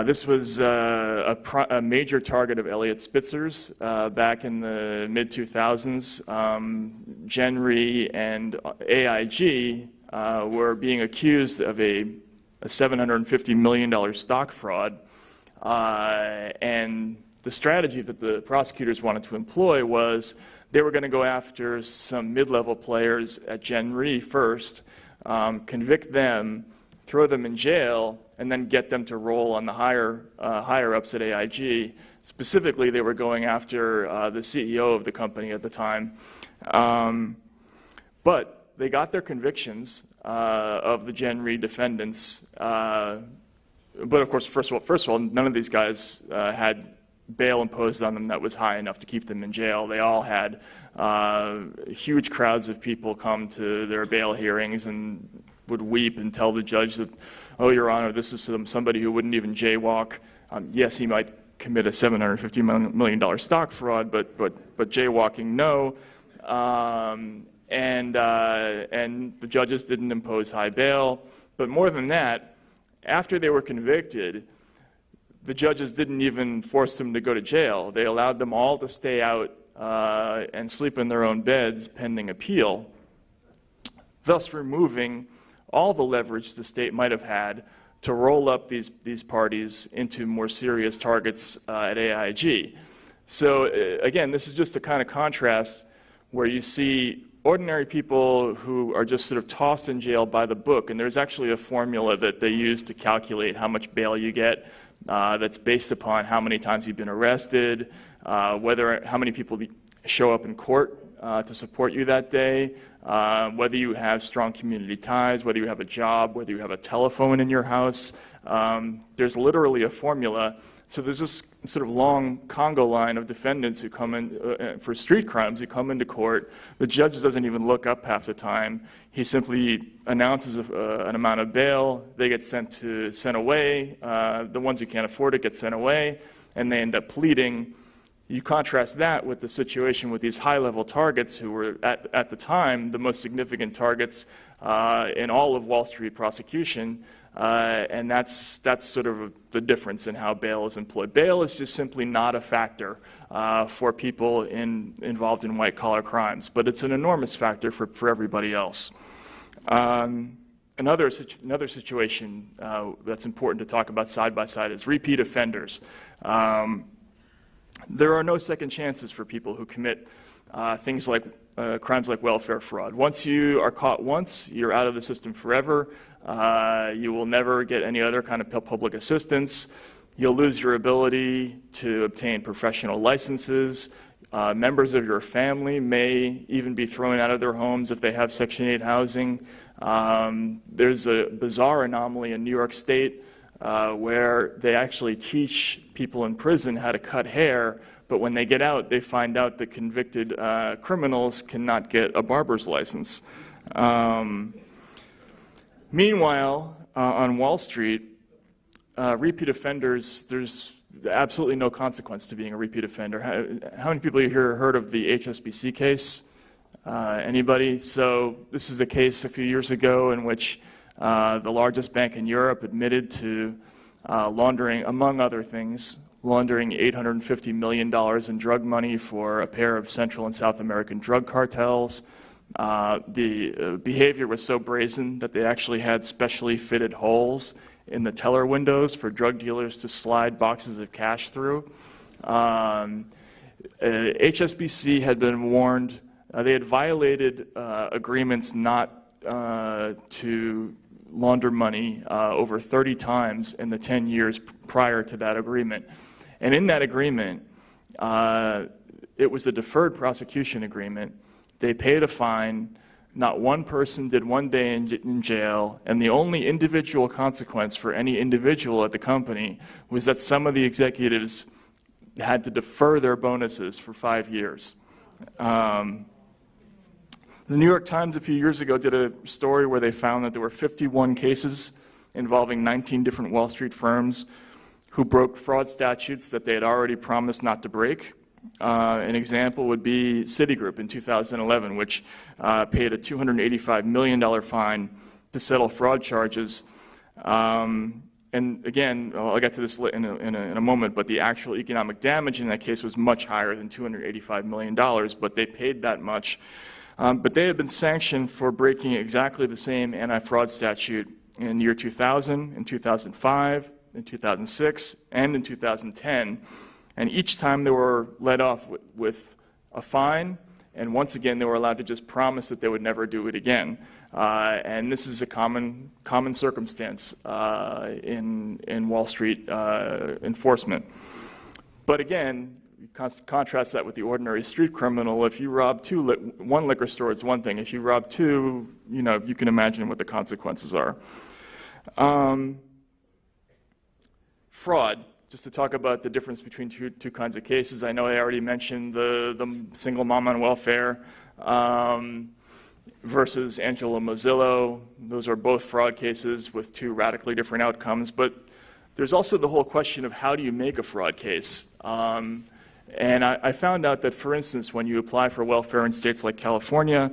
This was a major target of Elliot Spitzer's back in the mid-2000s. Gen Re and AIG were being accused of a $750 million stock fraud, and the strategy that the prosecutors wanted to employ was they were going to go after some mid-level players at Gen Re first, convict them, throw them in jail, and then get them to roll on the higher-ups at AIG. Specifically, they were going after the CEO of the company at the time. But they got their convictions of the Gen Re defendants. But of course, first of all, none of these guys had bail imposed on them that was high enough to keep them in jail. They all had huge crowds of people come to their bail hearings and would weep and tell the judge that, oh, Your Honor, this is somebody who wouldn't even jaywalk. Yes, he might commit a $750 million stock fraud, but jaywalking, no. And the judges didn't impose high bail. But more than that, after they were convicted, the judges didn't even force them to go to jail. They allowed them all to stay out and sleep in their own beds pending appeal, thus removing all the leverage the state might have had to roll up these parties into more serious targets at AIG. So again, this is just a kind of contrast where you see ordinary people who are just sort of tossed in jail by the book, and there's actually a formula that they use to calculate how much bail you get. That's based upon how many times you've been arrested, how many people show up in court to support you that day, whether you have strong community ties, whether you have a job, whether you have a telephone in your house. There's literally a formula. So there's this sort of long Congo line of defendants who come in for street crimes who come into court. The judge doesn't even look up half the time. He simply announces an amount of bail. They get sent away. The ones who can't afford it get sent away, and they end up pleading. You contrast that with the situation with these high-level targets who were, at the time, the most significant targets in all of Wall Street prosecution, and that's sort of the difference in how bail is employed. Bail is just simply not a factor for people involved in white-collar crimes, but it's an enormous factor for everybody else. Another situation that's important to talk about side by side is repeat offenders. There are no second chances for people who commit things like crimes like welfare fraud. Once you are caught once, you're out of the system forever. You will never get any other kind of public assistance. You'll lose your ability to obtain professional licenses. Members of your family may even be thrown out of their homes if they have Section 8 housing. There's a bizarre anomaly in New York State where they actually teach people in prison how to cut hair, but when they get out, they find out that convicted criminals cannot get a barber's license. Meanwhile, on Wall Street, repeat offenders, there's absolutely no consequence to being a repeat offender. How many people here heard of the HSBC case? Anybody? So this is a case a few years ago in which the largest bank in Europe admitted to laundering, among other things, laundering $850 million in drug money for a pair of Central and South American drug cartels. The behavior was so brazen that they actually had specially fitted holes in the teller windows for drug dealers to slide boxes of cash through. HSBC had been warned. They had violated agreements not to launder money over 30 times in the 10 years prior to that agreement. And in that agreement, it was a deferred prosecution agreement. They paid a fine. Not one person did 1 day in jail, and the only individual consequence for any individual at the company was that some of the executives had to defer their bonuses for 5 years. The New York Times a few years ago did a story where they found that there were 51 cases involving 19 different Wall Street firms who broke fraud statutes that they had already promised not to break. An example would be Citigroup in 2011, which paid a $285 million fine to settle fraud charges. And again, I'll get to this in a moment, but the actual economic damage in that case was much higher than $285 million, but they paid that much. But they had been sanctioned for breaking exactly the same anti-fraud statute in the year 2000, in 2005, in 2006, and in 2010. And each time they were let off with a fine, and once again they were allowed to just promise that they would never do it again. And this is a common circumstance in Wall Street enforcement. But again, contrast that with the ordinary street criminal. If you rob one liquor store, it's one thing. If you rob two, you can imagine what the consequences are. Fraud. Just to talk about the difference between two kinds of cases. I know I already mentioned the single mom on welfare versus Angela Mozillo. Those are both fraud cases with two radically different outcomes. But there's also the whole question of how do you make a fraud case. And I found out that, for instance, when you apply for welfare in states like California,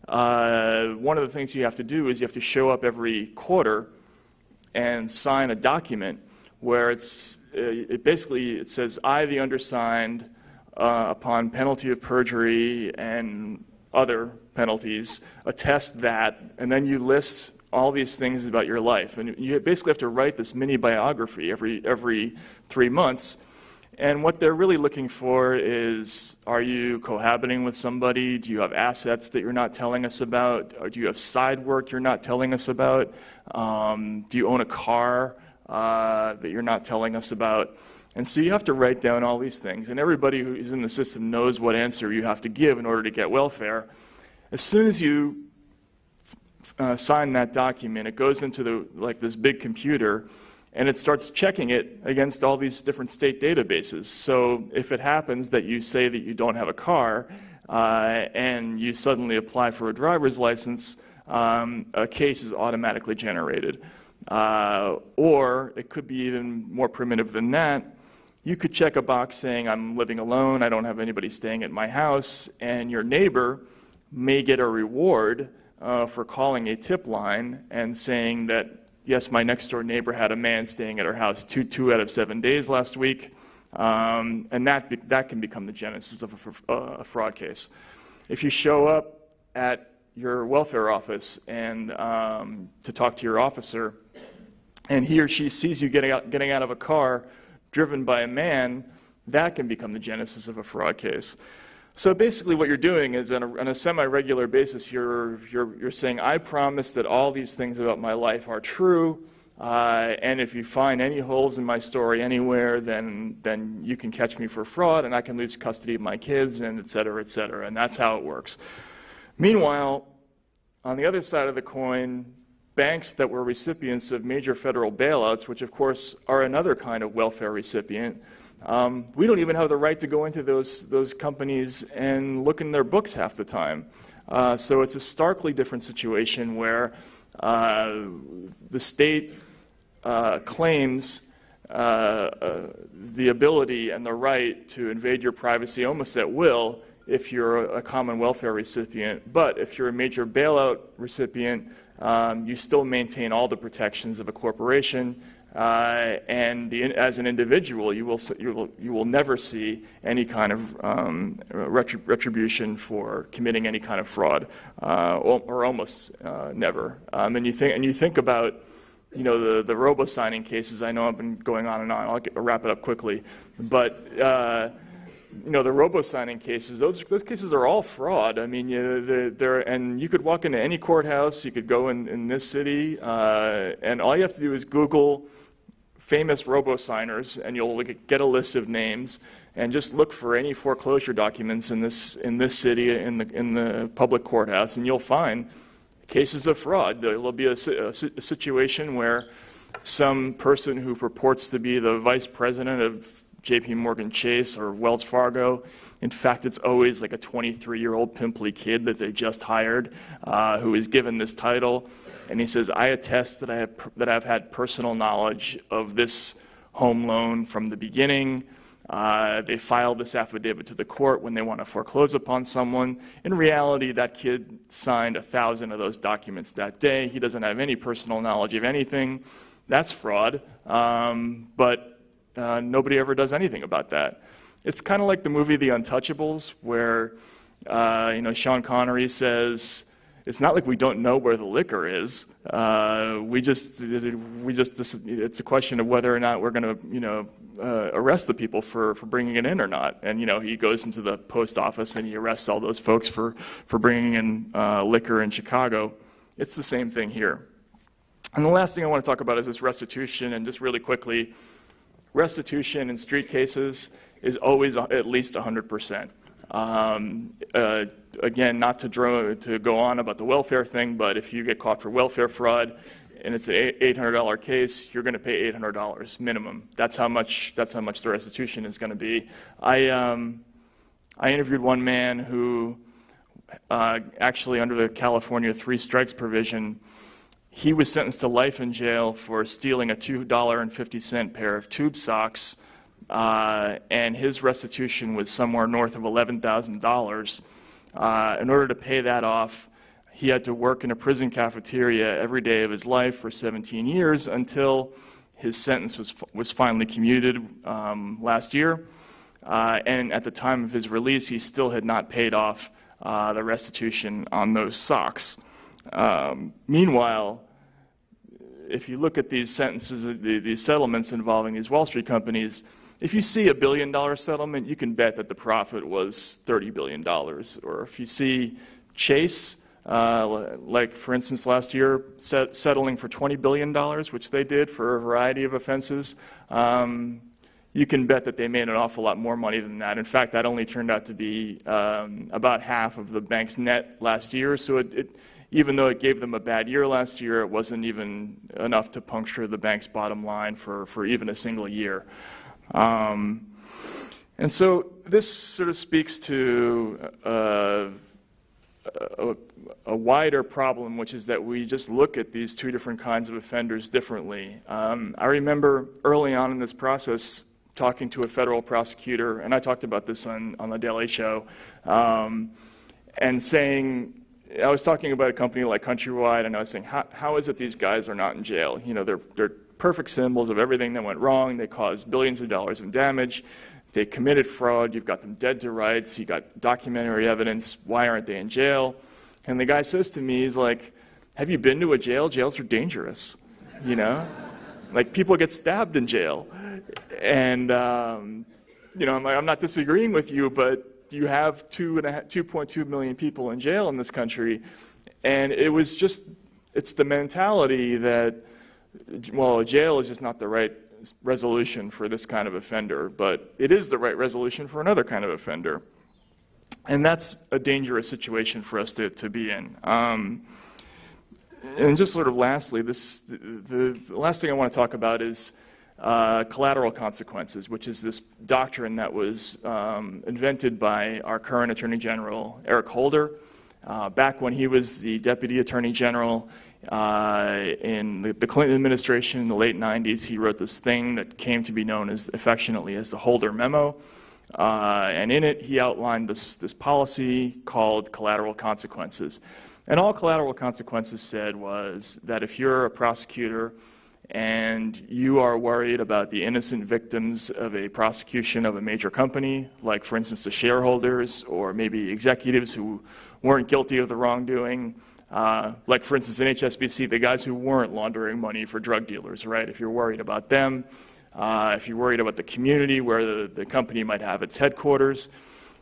one of the things you have to do is you have to show up every quarter and sign a document where it says, I, the undersigned, upon penalty of perjury and other penalties, attest that, and then you list all these things about your life. And you basically have to write this mini biography every 3 months. And what they're really looking for is, are you cohabiting with somebody? Do you have assets that you're not telling us about? Or do you have side work you're not telling us about? Do you own a car that you're not telling us about? And so you have to write down all these things. And everybody who is in the system knows what answer you have to give in order to get welfare. As soon as you sign that document, it goes into this big computer, and it starts checking it against all these different state databases. So if it happens that you say that you don't have a car and you suddenly apply for a driver's license, a case is automatically generated. Or it could be even more primitive than that. You could check a box saying, I'm living alone, I don't have anybody staying at my house, and your neighbor may get a reward for calling a tip line and saying that, yes, my next door neighbor had a man staying at her house two out of 7 days last week, and that can become the genesis of a fraud case. If you show up at your welfare office and to talk to your officer, and he or she sees you getting out of a car driven by a man, that can become the genesis of a fraud case. So basically what you're doing is on a semi-regular basis, you're saying, I promise that all these things about my life are true, and if you find any holes in my story anywhere, then you can catch me for fraud, and I can lose custody of my kids, and et cetera, and that's how it works. Meanwhile, on the other side of the coin, banks that were recipients of major federal bailouts, which of course are another kind of welfare recipient, we don't even have the right to go into those companies and look in their books half the time. So it's a starkly different situation where the state claims the ability and the right to invade your privacy almost at will if you're a common welfare recipient. But if you're a major bailout recipient, you still maintain all the protections of a corporation. And as an individual, you will never see any kind of retribution for committing any kind of fraud, or almost never. And you think about, you know, the robo-signing cases. I know I've been going on and on. I'll wrap it up quickly, but you know, the robo-signing cases, those cases are all fraud. I mean, and you could walk into any courthouse, you could go in this city, and all you have to do is Google famous robo-signers, and you'll get a list of names, and just look for any foreclosure documents in this city in the public courthouse, and you'll find cases of fraud. There'll be a situation where some person who purports to be the vice president of J.P. Morgan Chase or Wells Fargo, in fact, it's always like a 23-year-old pimply kid that they just hired, who is given this title. And he says, I attest that I've had personal knowledge of this home loan from the beginning. They filed this affidavit to the court when they want to foreclose upon someone. In reality, that kid signed 1,000 of those documents that day. He doesn't have any personal knowledge of anything. That's fraud. But nobody ever does anything about that. It's kind of like the movie The Untouchables, where you know, Sean Connery says, it's not like we don't know where the liquor is. It's a question of whether or not we're going to, you know, arrest the people for bringing it in or not. And, you know, he goes into the post office and he arrests all those folks for bringing in liquor in Chicago. It's the same thing here. And the last thing I want to talk about is this restitution. And just really quickly, restitution in street cases is always at least 100%. Again, not to go on about the welfare thing, but if you get caught for welfare fraud and it's an $800 case, you're going to pay $800 minimum. That's how much the restitution is going to be. I interviewed one man who actually, under the California 3 strikes provision, he was sentenced to life in jail for stealing a $2.50 pair of tube socks. And his restitution was somewhere north of $11,000. In order to pay that off, he had to work in a prison cafeteria every day of his life for 17 years until his sentence was finally commuted last year. And at the time of his release, he still had not paid off the restitution on those socks. Meanwhile, if you look at these sentences, these settlements involving these Wall Street companies, if you see a $1 billion settlement, you can bet that the profit was $30 billion. Or if you see Chase, like for instance last year, settling for $20 billion, which they did for a variety of offenses, you can bet that they made an awful lot more money than that. In fact, that only turned out to be about half of the bank's net last year. So even though it gave them a bad year last year, it wasn't even enough to puncture the bank's bottom line for even a single year. And so this sort of speaks to a wider problem, which is that we just look at these two different kinds of offenders differently. I remember early on in this process talking to a federal prosecutor, and I talked about this on The Daily Show, and saying, I was talking about a company like Countrywide, and I was saying, how is it these guys are not in jail? You know, they're perfect symbols of everything that went wrong. They caused billions of dollars in damage. They committed fraud. You've got them dead to rights. You got documentary evidence. Why aren't they in jail? And the guy says to me, he's like, have you been to a jail? Jails are dangerous. You know? Like, people get stabbed in jail. And, you know, I'm not disagreeing with you, but you have 2.2 million people in jail in this country. And it's the mentality that, well, a jail is just not the right resolution for this kind of offender, but it is the right resolution for another kind of offender. And that's a dangerous situation for us to be in. And just sort of lastly, the last thing I want to talk about is collateral consequences, which is this doctrine that was invented by our current Attorney General, Eric Holder, back when he was the Deputy Attorney General. In the Clinton administration in the late 90s, he wrote this thing that came to be known as affectionately as the Holder Memo. And in it, he outlined this policy called collateral consequences. And all collateral consequences said was that if you're a prosecutor and you are worried about the innocent victims of a prosecution of a major company, like, for instance, the shareholders or maybe executives who weren't guilty of the wrongdoing, like, for instance, in HSBC, the guys who weren't laundering money for drug dealers, right? If you're worried about them, if you're worried about the community where the company might have its headquarters,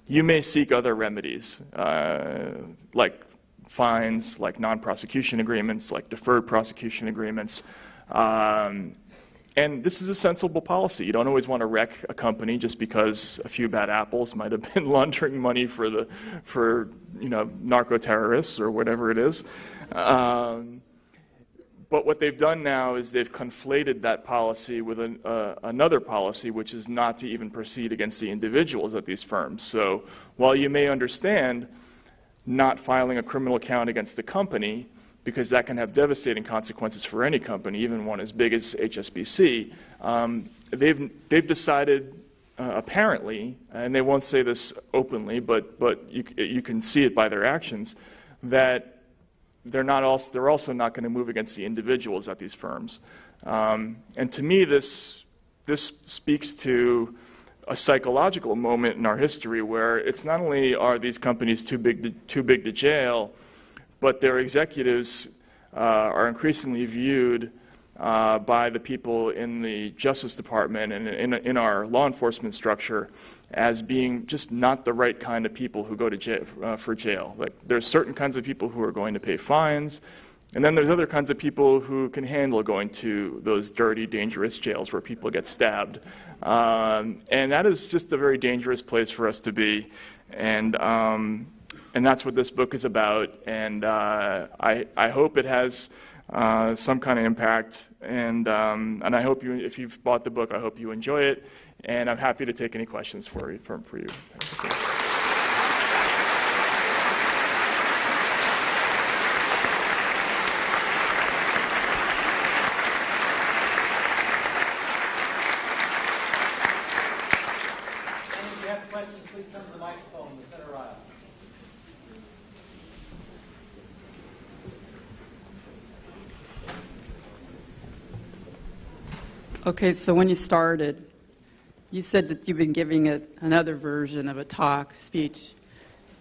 you may seek other remedies, like fines, like non-prosecution agreements, like deferred prosecution agreements. And this is a sensible policy. You don't always want to wreck a company just because a few bad apples might have been laundering money for narco-terrorists or whatever it is. But what they've done now is they've conflated that policy with another policy, which is not to even proceed against the individuals at these firms. So while you may understand not filing a criminal account against the company, because that can have devastating consequences for any company, even one as big as HSBC, they've decided, apparently, and they won't say this openly, but you can see it by their actions, that they're also not going to move against the individuals at these firms. And to me, this speaks to a psychological moment in our history where it's not only are these companies too big to jail, but their executives are increasingly viewed by the people in the Justice Department and in our law enforcement structure as being just not the right kind of people who go to jail for jail. Like, there's certain kinds of people who are going to pay fines, and then there's other kinds of people who can handle going to those dirty, dangerous jails where people get stabbed. And that is just a very dangerous place for us to be. And that's what this book is about. And I hope it has some kind of impact. And I hope if you've bought the book, I hope you enjoy it. And I'm happy to take any questions for you. If you have questions, please come to the microphone in the center aisle. Okay, so when you started, you said that you've been giving another version of a speech,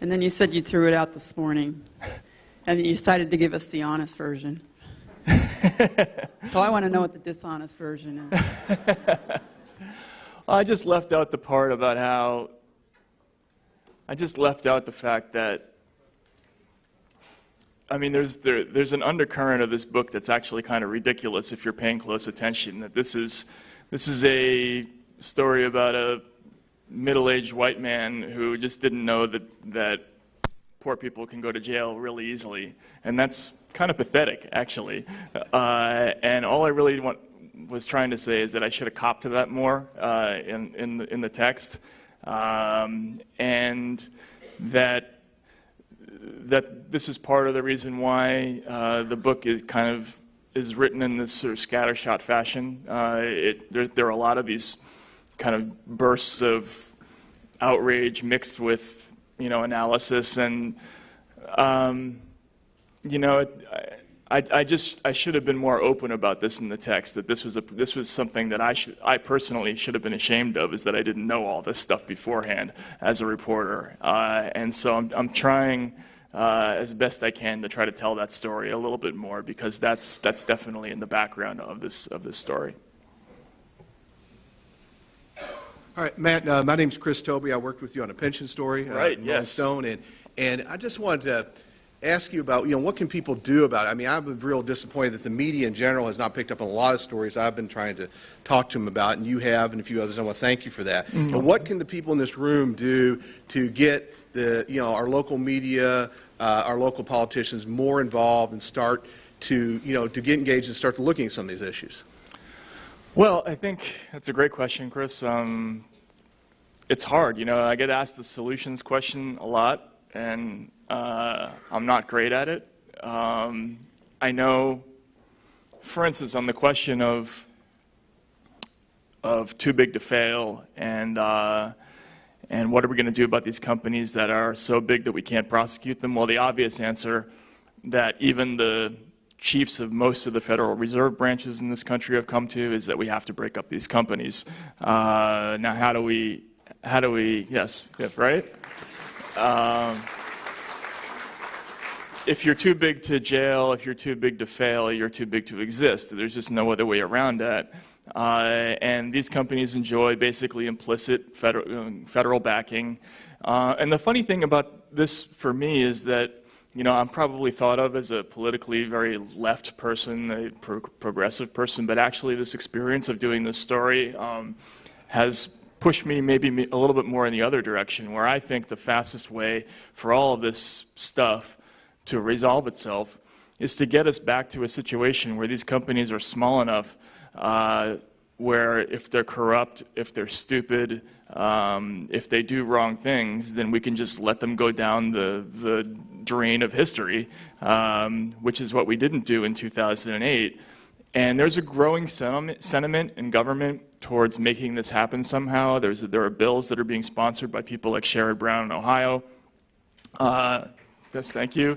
and then you said you threw it out this morning, and you decided to give us the honest version. So I want to know what the dishonest version is. I just left out the part about how, I just left out the fact that, I mean, there's an undercurrent of this book that's actually kind of ridiculous if you're paying close attention. That this is a story about a middle-aged white man who just didn't know that poor people can go to jail really easily, and that's kind of pathetic, actually. And all I really was trying to say is that I should have copped to that more in the text, and that this is part of the reason why the book is written in this sort of scattershot fashion. There are a lot of these kind of bursts of outrage mixed with analysis, and I should have been more open about this in the text. That this was something that I personally should have been ashamed of, is that I didn't know all this stuff beforehand as a reporter. And so I'm trying as best I can to try to tell that story a little bit more, because that's definitely in the background of this story. All right, Matt, my name's Chris Toby. I worked with you on a pension story, right, yes. Stone, and I just wanted to ask you about, what can people do about it? I mean, I'm real disappointed that the media in general has not picked up on a lot of stories I've been trying to talk to them about, and you have, and a few others. I want to thank you for that. Mm-hmm. And what can the people in this room do to get our local media, our local politicians more involved and start to get engaged and start to looking at some of these issues? Well, I think that's a great question, Chris. It's hard. I get asked the solutions question a lot, and I'm not great at it. I know, for instance, on the question of too big to fail, and And what are we going to do about these companies that are so big that we can't prosecute them? Well, the obvious answer that even the chiefs of most of the Federal Reserve branches in this country have come to is that we have to break up these companies. Now, how do we, yes, right? If you're too big to jail, if you're too big to fail, you're too big to exist. There's just no other way around that. And these companies enjoy basically implicit federal backing. And the funny thing about this for me is that, you know, I'm probably thought of as a politically very left person, a progressive person, but actually this experience of doing this story has pushed me maybe a little bit more in the other direction, where I think the fastest way for all of this stuff to resolve itself is to get us back to a situation where these companies are small enough where if they're corrupt, if they're stupid, if they do wrong things, then we can just let them go down the drain of history, which is what we didn't do in 2008. And there's a growing sentiment in government towards making this happen somehow. There are bills that are being sponsored by people like Sherrod Brown in Ohio. Yes, thank you.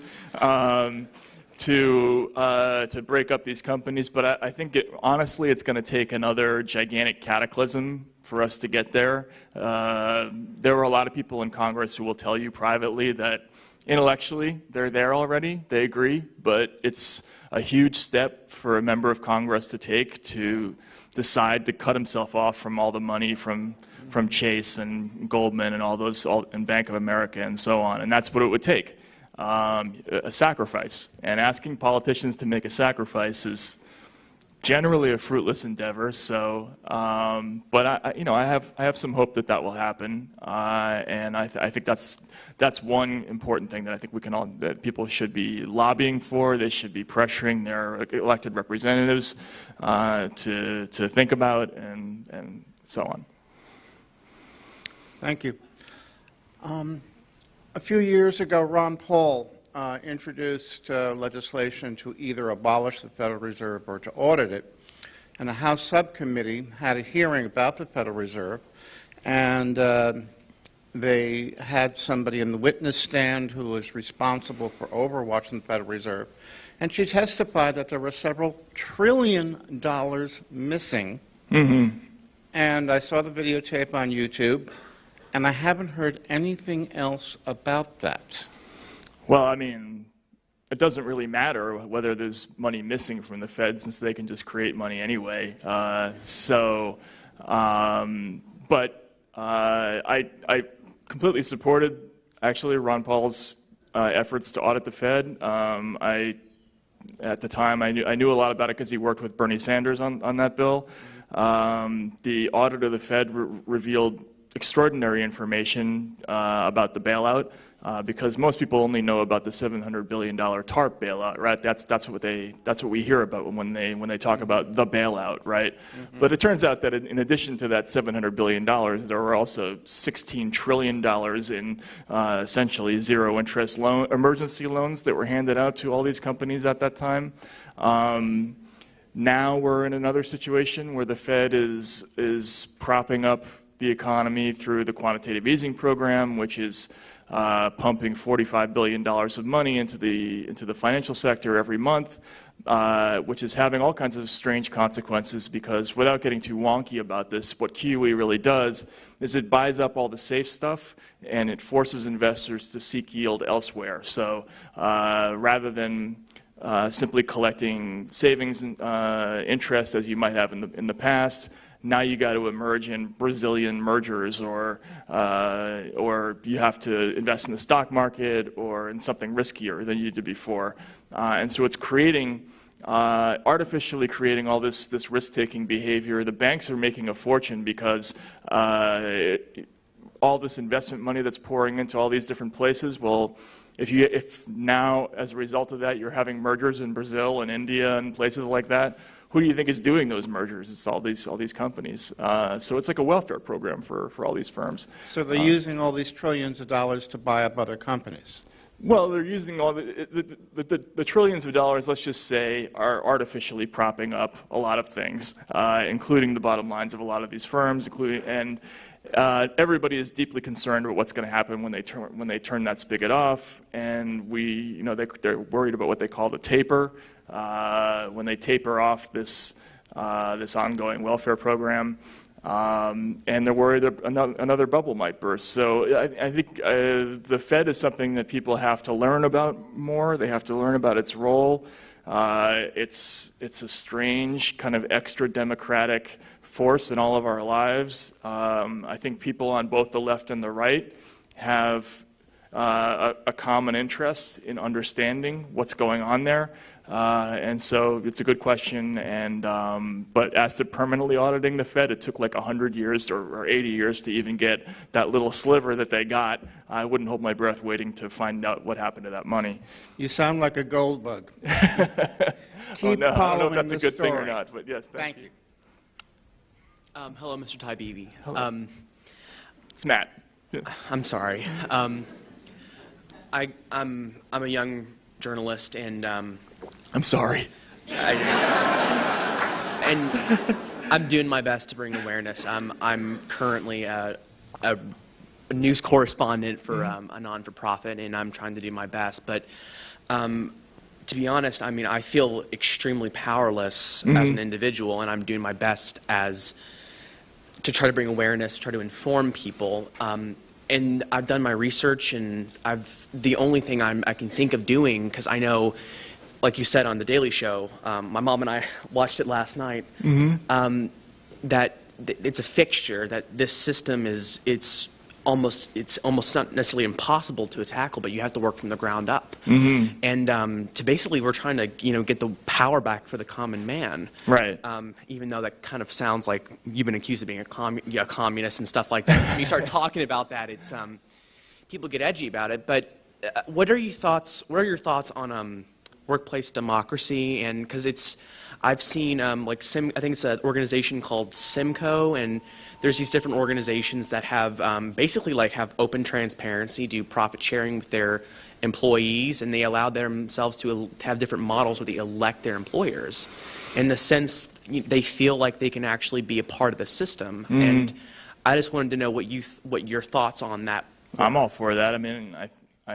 To break up these companies, but I think honestly it's going to take another gigantic cataclysm for us to get there. There are a lot of people in Congress who will tell you privately that intellectually they're there already, they agree, but it's a huge step for a member of Congress to take to decide to cut himself off from all the money from Chase and Goldman and all those, and Bank of America and so on, and that's what it would take. A sacrifice, and asking politicians to make a sacrifice is generally a fruitless endeavor. So, but I have some hope that that will happen, and I think that's one important thing that I think that people should be lobbying for. They should be pressuring their elected representatives to think about, and so on. Thank you. A few years ago, Ron Paul introduced legislation to either abolish the Federal Reserve or to audit it. And the House subcommittee had a hearing about the Federal Reserve, and they had somebody in the witness stand who was responsible for overwatching the Federal Reserve. And she testified that there were several $1 trillion missing. Mm-hmm. And I saw the videotape on YouTube. And I haven't heard anything else about that. Well, I mean, it doesn't really matter whether there's money missing from the Fed, since they can just create money anyway. But I completely supported, actually, Ron Paul's efforts to audit the Fed. At the time, I knew a lot about it because he worked with Bernie Sanders on that bill. The audit of the Fed revealed extraordinary information about the bailout, because most people only know about the $700 billion TARP bailout, right? That's what we hear about when they talk about the bailout, right? Mm-hmm. But it turns out that in addition to that $700 billion, there were also $16 trillion in essentially zero-interest emergency loans that were handed out to all these companies at that time. Now we're in another situation where the Fed is propping up the economy through the quantitative easing program, which is pumping $45 billion of money into the financial sector every month, which is having all kinds of strange consequences, because without getting too wonky about this, what QE really does is it buys up all the safe stuff and it forces investors to seek yield elsewhere. So rather than simply collecting savings interest as you might have in the past, now you got to emerge in Brazilian mergers, or you have to invest in the stock market or in something riskier than you did before. And so it's creating, artificially creating all this risk-taking behavior. The banks are making a fortune because all this investment money that's pouring into all these different places, well, if now, as a result of that, you're having mergers in Brazil and India and places like that, who do you think is doing those mergers? It's all these companies. So it's like a welfare program for all these firms. So they're using all these trillions of dollars to buy up other companies. Well, they're using all the trillions of dollars, let's just say, are artificially propping up a lot of things, including the bottom lines of a lot of these firms, everybody is deeply concerned about what's going to happen when they turn that spigot off, and they're worried about what they call the taper. When they taper off this ongoing welfare program, and they're worried that another bubble might burst. So I think the Fed is something that people have to learn about more. They have to learn about its role. It's a strange kind of extra democratic force in all of our lives. I think people on both the left and the right have a common interest in understanding what's going on there, and so it's a good question. But as to permanently auditing the Fed, it took like 100 years or 80 years to even get that little sliver that they got. I wouldn't hold my breath waiting to find out what happened to that money. You sound like a gold bug. Oh, no, I don't know if that's a good thing or not, but yes, thank you. Hello, Mr. Tybee. Hello. It's Matt. I'm sorry. I'm a young journalist, and I'm sorry. And I'm doing my best to bring awareness. I'm currently a news correspondent for a non-for-profit, and I'm trying to do my best. But to be honest, I mean, I feel extremely powerless as an individual, and I'm doing my best to try to bring awareness, try to inform people. And I've done my research, and the only thing I can think of doing, because I know, like you said on The Daily Show, my mom and I watched it last night, that it's a fixture, that this system it's almost not necessarily impossible to tackle, but you have to work from the ground up. And to basically, we're trying to get the power back for the common man. Right. Even though that kind of sounds like you've been accused of being a communist and stuff like that. When you start talking about that, it's people get edgy about it. But what are your thoughts? What are your thoughts on workplace democracy? And because I've seen I think it's an organization called Simco, and there's these different organizations that have basically have open transparency, do profit sharing with their employees, and they allow themselves to have different models where they elect their employers. In the sense, they feel like they can actually be a part of the system. And I just wanted to know what your thoughts on that were. I'm all for that. I mean,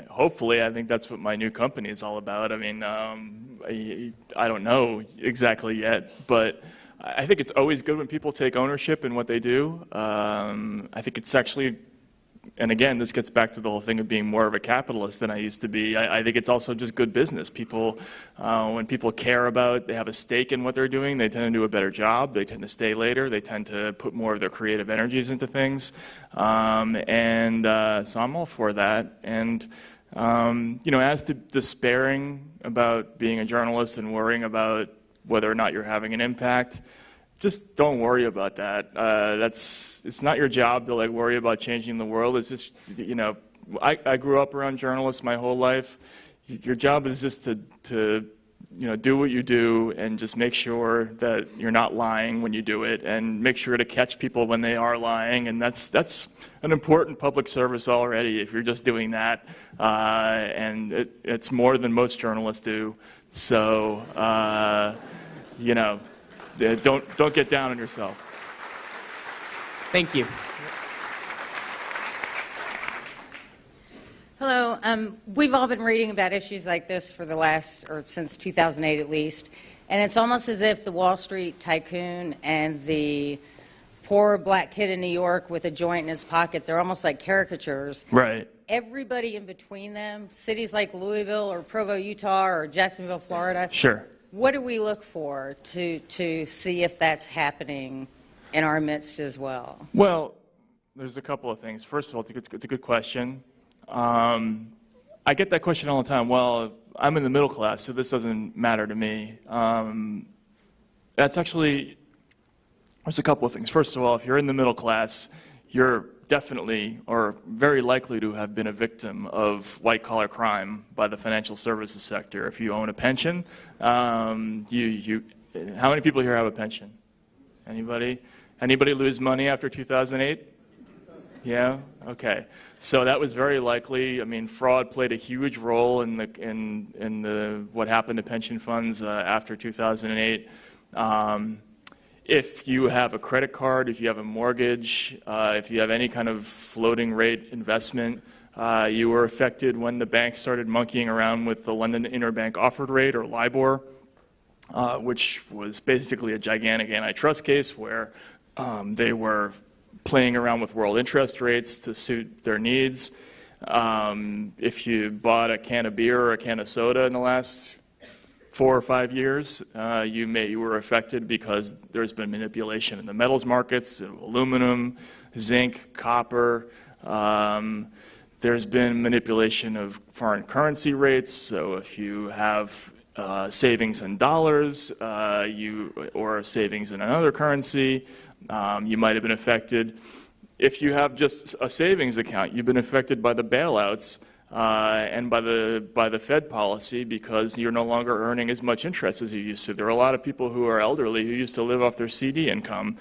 hopefully, I think that's what my new company is all about. I mean, I don't know exactly yet, but I think it's always good when people take ownership in what they do. I think it's actually, and again, this gets back to the whole thing of being more of a capitalist than I used to be. I think it's also just good business. People, when people care about, they have a stake in what they're doing, they tend to do a better job. They tend to stay later. They tend to put more of their creative energies into things. So I'm all for that. And as to despairing about being a journalist and worrying about whether or not you're having an impact, just don't worry about that. It's not your job to worry about changing the world. It's just, I grew up around journalists my whole life. Your job is just to do what you do and just make sure that you're not lying when you do it, and make sure to catch people when they are lying. And that's an important public service already if you're just doing that. And it's more than most journalists do. So, don't get down on yourself. Thank you. Hello. We've all been reading about issues like this for since 2008 at least, and it's almost as if the Wall Street tycoon and the poor black kid in New York with a joint in his pocket, they're almost like caricatures. Right. Everybody in between them, cities like Louisville or Provo, Utah, or Jacksonville, Florida. Sure. What do we look for to see if that's happening in our midst as well? Well, there's a couple of things. First of all, it's a good question. I get that question all the time. Well, I'm in the middle class, so this doesn't matter to me. There's a couple of things. First of all, if you're in the middle class, you're definitely or very likely to have been a victim of white-collar crime by the financial services sector. If you own a pension, how many people here have a pension? Anybody? Anybody lose money after 2008? Yeah? Okay. So that was very likely. I mean, fraud played a huge role in what happened to pension funds after 2008. if you have a credit card, if you have a mortgage, if you have any kind of floating rate investment, you were affected when the banks started monkeying around with the London Interbank Offered Rate, or LIBOR, which was basically a gigantic antitrust case where they were playing around with world interest rates to suit their needs. If you bought a can of beer or a can of soda in the last 4 or 5 years, you were affected because there's been manipulation in the metals markets, aluminum, zinc, copper. There's been manipulation of foreign currency rates. So if you have savings in dollars or savings in another currency, you might have been affected. If you have just a savings account, you've been affected by the bailouts and by the Fed policy because you're no longer earning as much interest as you used to. There are a lot of people who are elderly who used to live off their CD income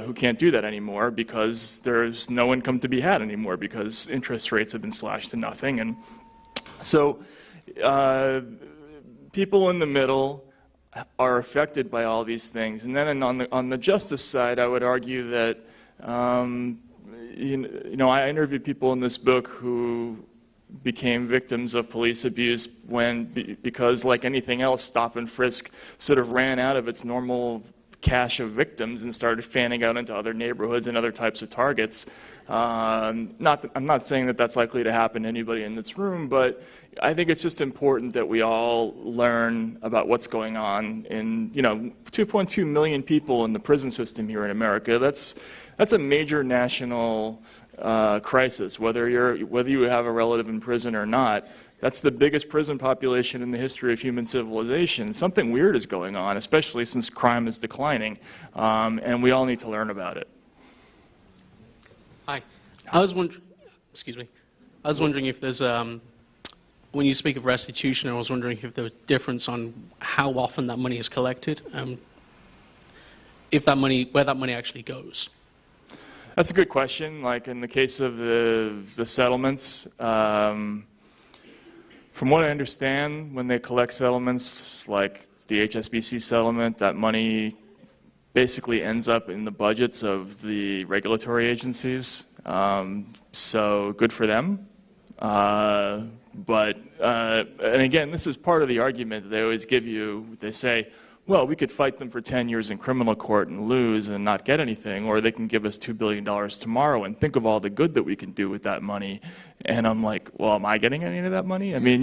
who can't do that anymore because there's no income to be had anymore because interest rates have been slashed to nothing. And so people in the middle are affected by all these things. And then on the justice side, I would argue that I interviewed people in this book who became victims of police abuse because, like anything else, stop and frisk sort of ran out of its normal cache of victims and started fanning out into other neighborhoods and other types of targets. I'm not saying that that's likely to happen to anybody in this room, but I think it's just important that we all learn about what's going on in 2.2 million people in the prison system here in America. That's a major national crisis, whether you have a relative in prison or not. That's the biggest prison population in the history of human civilization. Something weird is going on, especially since crime is declining, and we all need to learn about it. Hi. I was wondering if there's, when you speak of restitution, I was wondering if there was a difference on how often that money is collected, where that money actually goes. That's a good question. Like in the case of the settlements, from what I understand, when they collect settlements like the HSBC settlement, that money basically ends up in the budgets of the regulatory agencies. So good for them. And again, this is part of the argument that they always give you. They say, well, we could fight them for 10 years in criminal court and lose and not get anything, or they can give us $2 billion tomorrow and think of all the good that we can do with that money. And I'm like, well, am I getting any of that money? I mean,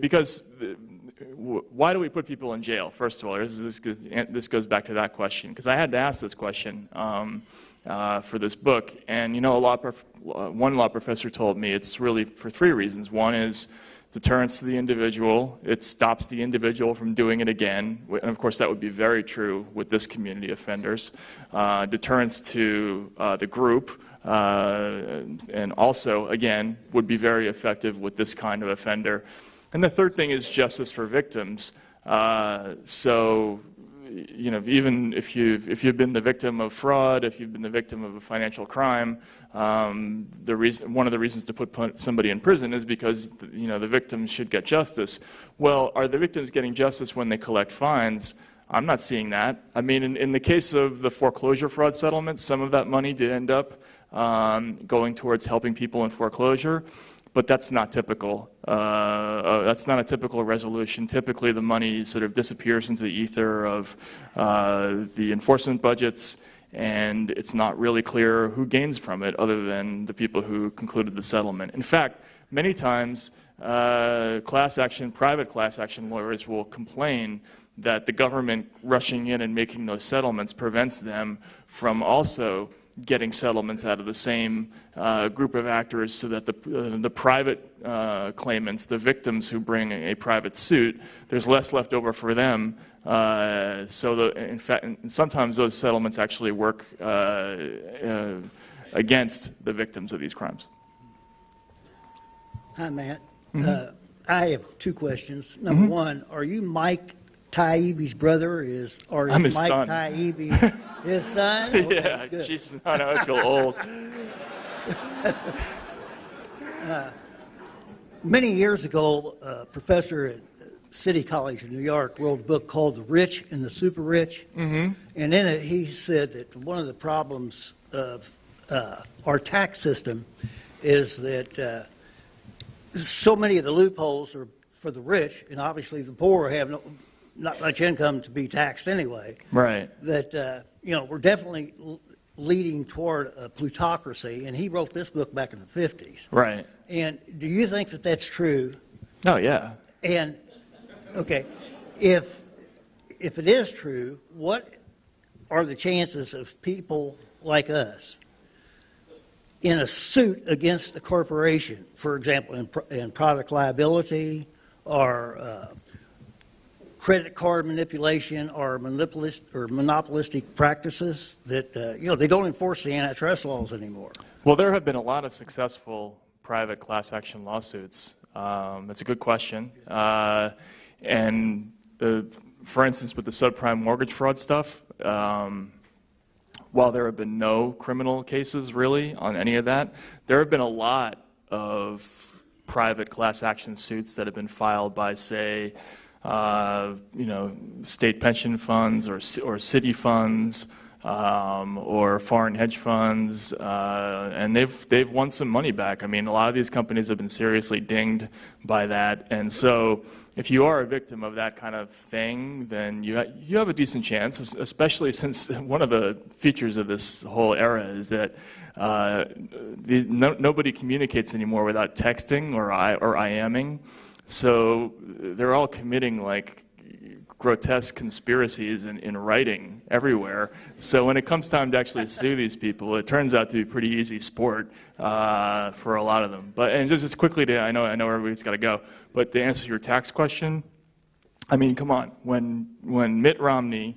because why do we put people in jail? First of all, this goes back to that question, because I had to ask this question for this book, and one law professor told me it's really for 3 reasons. One is deterrence to the individual. It stops the individual from doing it again. And of course, that would be very true with this community offenders. Deterrence to the group, and also, again, would be very effective with this kind of offender. And the third thing is justice for victims. Even if you've been the victim of fraud, if you've been the victim of a financial crime, one of the reasons to put somebody in prison is because the victims should get justice. Well, are the victims getting justice when they collect fines? I'm not seeing that. I mean, in the case of the foreclosure fraud settlement, some of that money did end up going towards helping people in foreclosure. But that's not typical. That's not a typical resolution. Typically, the money sort of disappears into the ether of the enforcement budgets, and it's not really clear who gains from it other than the people who concluded the settlement. In fact, many times, private class action lawyers will complain that the government rushing in and making those settlements prevents them from also getting settlements out of the same group of actors, so that the private claimants, the victims who bring a private suit, there's less left over for them. In fact, sometimes those settlements actually work against the victims of these crimes. Hi, Matt. Mm-hmm. I have 2 questions. Number one, are you Mike Taibbi's brother? I'm his Mike son. Taibbi his son? Okay, Yeah, good. geez, no, I feel old. Many years ago, a professor at City College in New York wrote a book called The Rich and the Super Rich. Mm-hmm. And in it, he said that one of the problems of our tax system is that so many of the loopholes are for the rich, and obviously the poor have not much income to be taxed anyway. Right. That, we're definitely leading toward a plutocracy, and he wrote this book back in the 50s. Right. And do you think that that's true? Oh, yeah. And, okay, if it is true, what are the chances of people like us in a suit against a corporation, for example, in product liability or credit card manipulation or monopolistic practices that, they don't enforce the antitrust laws anymore? Well, there have been a lot of successful private class action lawsuits. That's a good question. And for instance, with the subprime mortgage fraud stuff, while there have been no criminal cases really on any of that, there have been a lot of private class action suits that have been filed by, say, state pension funds or city funds or foreign hedge funds, and they've won some money back. I mean, a lot of these companies have been seriously dinged by that, and so if you are a victim of that kind of thing, then you have a decent chance, especially since one of the features of this whole era is that nobody communicates anymore without texting or IMing. So they're all committing like grotesque conspiracies in writing everywhere. So when it comes time to actually sue these people, it turns out to be pretty easy sport for a lot of them. And just as quickly to, I know everybody's got to go, but to answer your tax question, I mean, come on, when Mitt Romney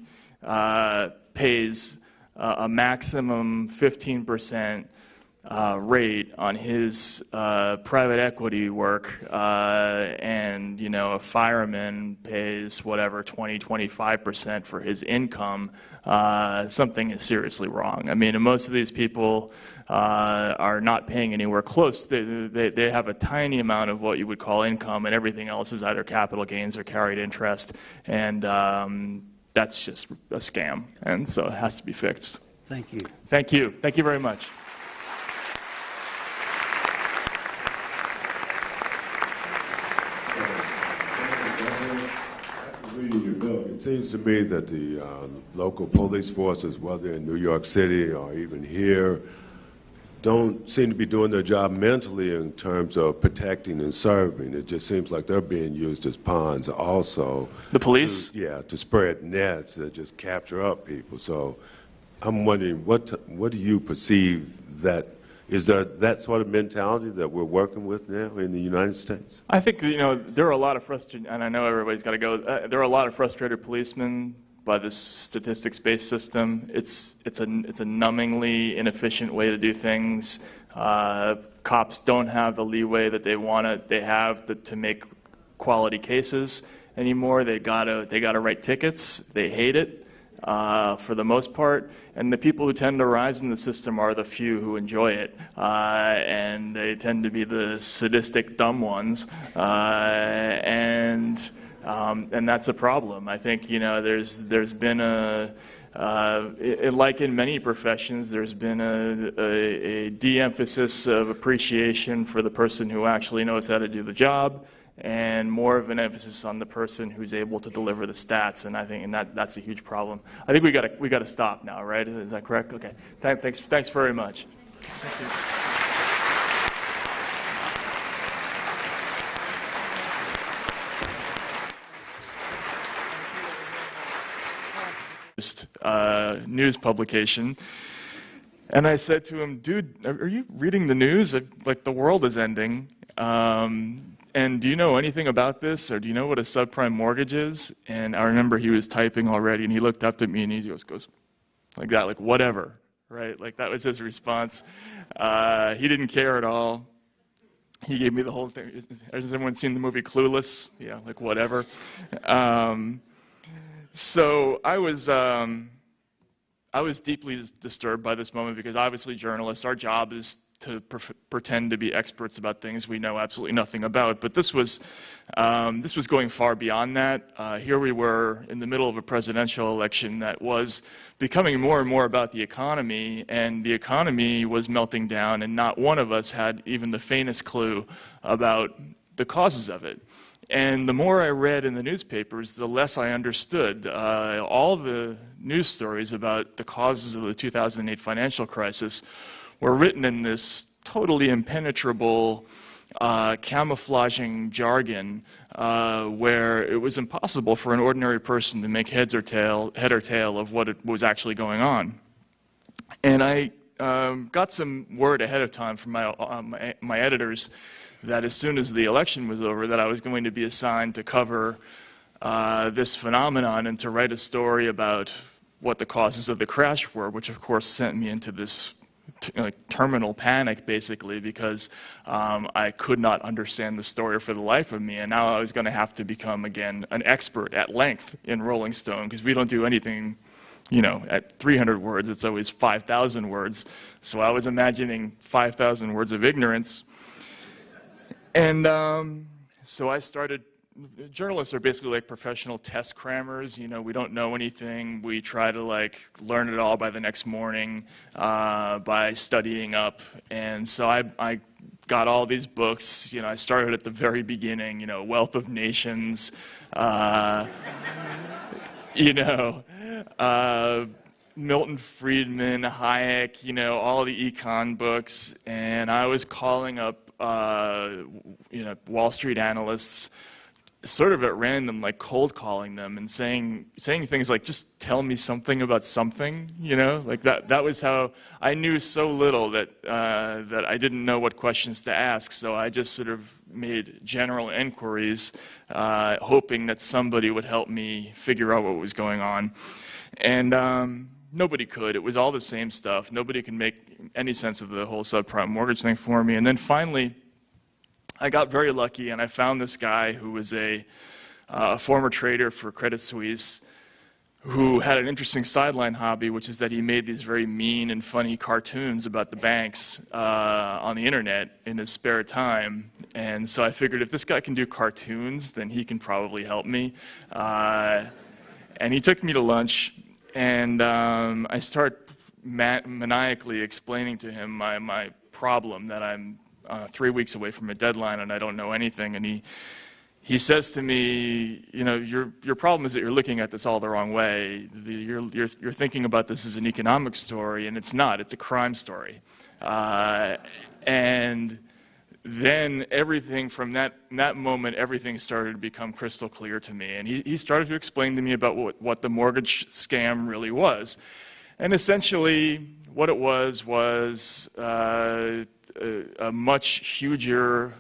pays a maximum 15% rate on his private equity work, and a fireman pays whatever 20-25% for his income, something is seriously wrong. I mean, and most of these people are not paying anywhere close. They have a tiny amount of what you would call income, and everything else is either capital gains or carried interest, and that's just a scam, and so it has to be fixed. Thank you. Thank you. Thank you very much. Reading your book, it seems to me that the local police forces, whether in New York City or even here, don't seem to be doing their job mentally in terms of protecting and serving. It just seems like they're being used as pawns also. The police? To spread nets that just capture up people. So I'm wondering, what do you perceive that, is there that sort of mentality that we're working with now in the United States? I think, there are a lot of frustrated, and I know everybody's got to go, there are a lot of frustrated policemen by this statistics-based system. It's a numbingly inefficient way to do things. Cops don't have the leeway that they have to make quality cases anymore. They gotta write tickets. They hate it. For the most part, and the people who tend to rise in the system are the few who enjoy it, and they tend to be the sadistic, dumb ones, and that's a problem. I think there's been like in many professions, there's been a de-emphasis of appreciation for the person who actually knows how to do the job, and more of an emphasis on the person who's able to deliver the stats, and I think that's a huge problem. I think we got to stop now, right? Is that correct? Okay. Thanks very much. Thank you. News publication, and I said to him, "Dude, are you reading the news? Like the world is ending. And do you know anything about this, or do you know what a subprime mortgage is?" And I remember he was typing already, and he looked up at me, and he just goes like that, like whatever, right? Like that was his response. He didn't care at all. He gave me the whole thing. Has anyone seen the movie Clueless? Yeah, like whatever. So I was deeply disturbed by this moment because obviously journalists, our job is to pretend to be experts about things we know absolutely nothing about. But this was going far beyond that. Here we were in the middle of a presidential election that was becoming more and more about the economy, and the economy was melting down, and not one of us had even the faintest clue about the causes of it. And the more I read in the newspapers, the less I understood. All the news stories about the causes of the 2008 financial crisis were written in this totally impenetrable, camouflaging jargon where it was impossible for an ordinary person to make head or tail of what was actually going on. And I got some word ahead of time from my editors that as soon as the election was over, that I was going to be assigned to cover this phenomenon and to write a story about what the causes of the crash were, which of course sent me into this terminal panic, basically, because I could not understand the story for the life of me, and now I was going to have to become, again, an expert at length in Rolling Stone, because we don't do anything, at 300 words, it's always 5,000 words. So I was imagining 5,000 words of ignorance. And so I started. Journalists are basically like professional test crammers. We don't know anything. We try to learn it all by the next morning by studying up. And so I got all these books. I started at the very beginning. Wealth of Nations. Milton Friedman, Hayek, all the econ books, and I was calling up, Wall Street analysts, sort of at random, cold calling them and saying things like, just tell me something about something, that was how I knew so little that I didn't know what questions to ask. So I just sort of made general inquiries, hoping that somebody would help me figure out what was going on. And nobody could. It was all the same stuff. Nobody could make any sense of the whole subprime mortgage thing for me. And then finally, I got very lucky, and I found this guy who was a former trader for Credit Suisse, who had an interesting sideline hobby, which is that he made these very mean and funny cartoons about the banks on the internet in his spare time. And so I figured if this guy can do cartoons, then he can probably help me. And he took me to lunch, and I started maniacally explaining to him my problem, that I'm 3 weeks away from a deadline and I don't know anything. And he says to me, your problem is that you're looking at this all the wrong way. You're thinking about this as an economic story, and it's not. It's a crime story. And then everything from that moment, everything started to become crystal clear to me. And he started to explain to me about what the mortgage scam really was. And essentially, what it was a much huger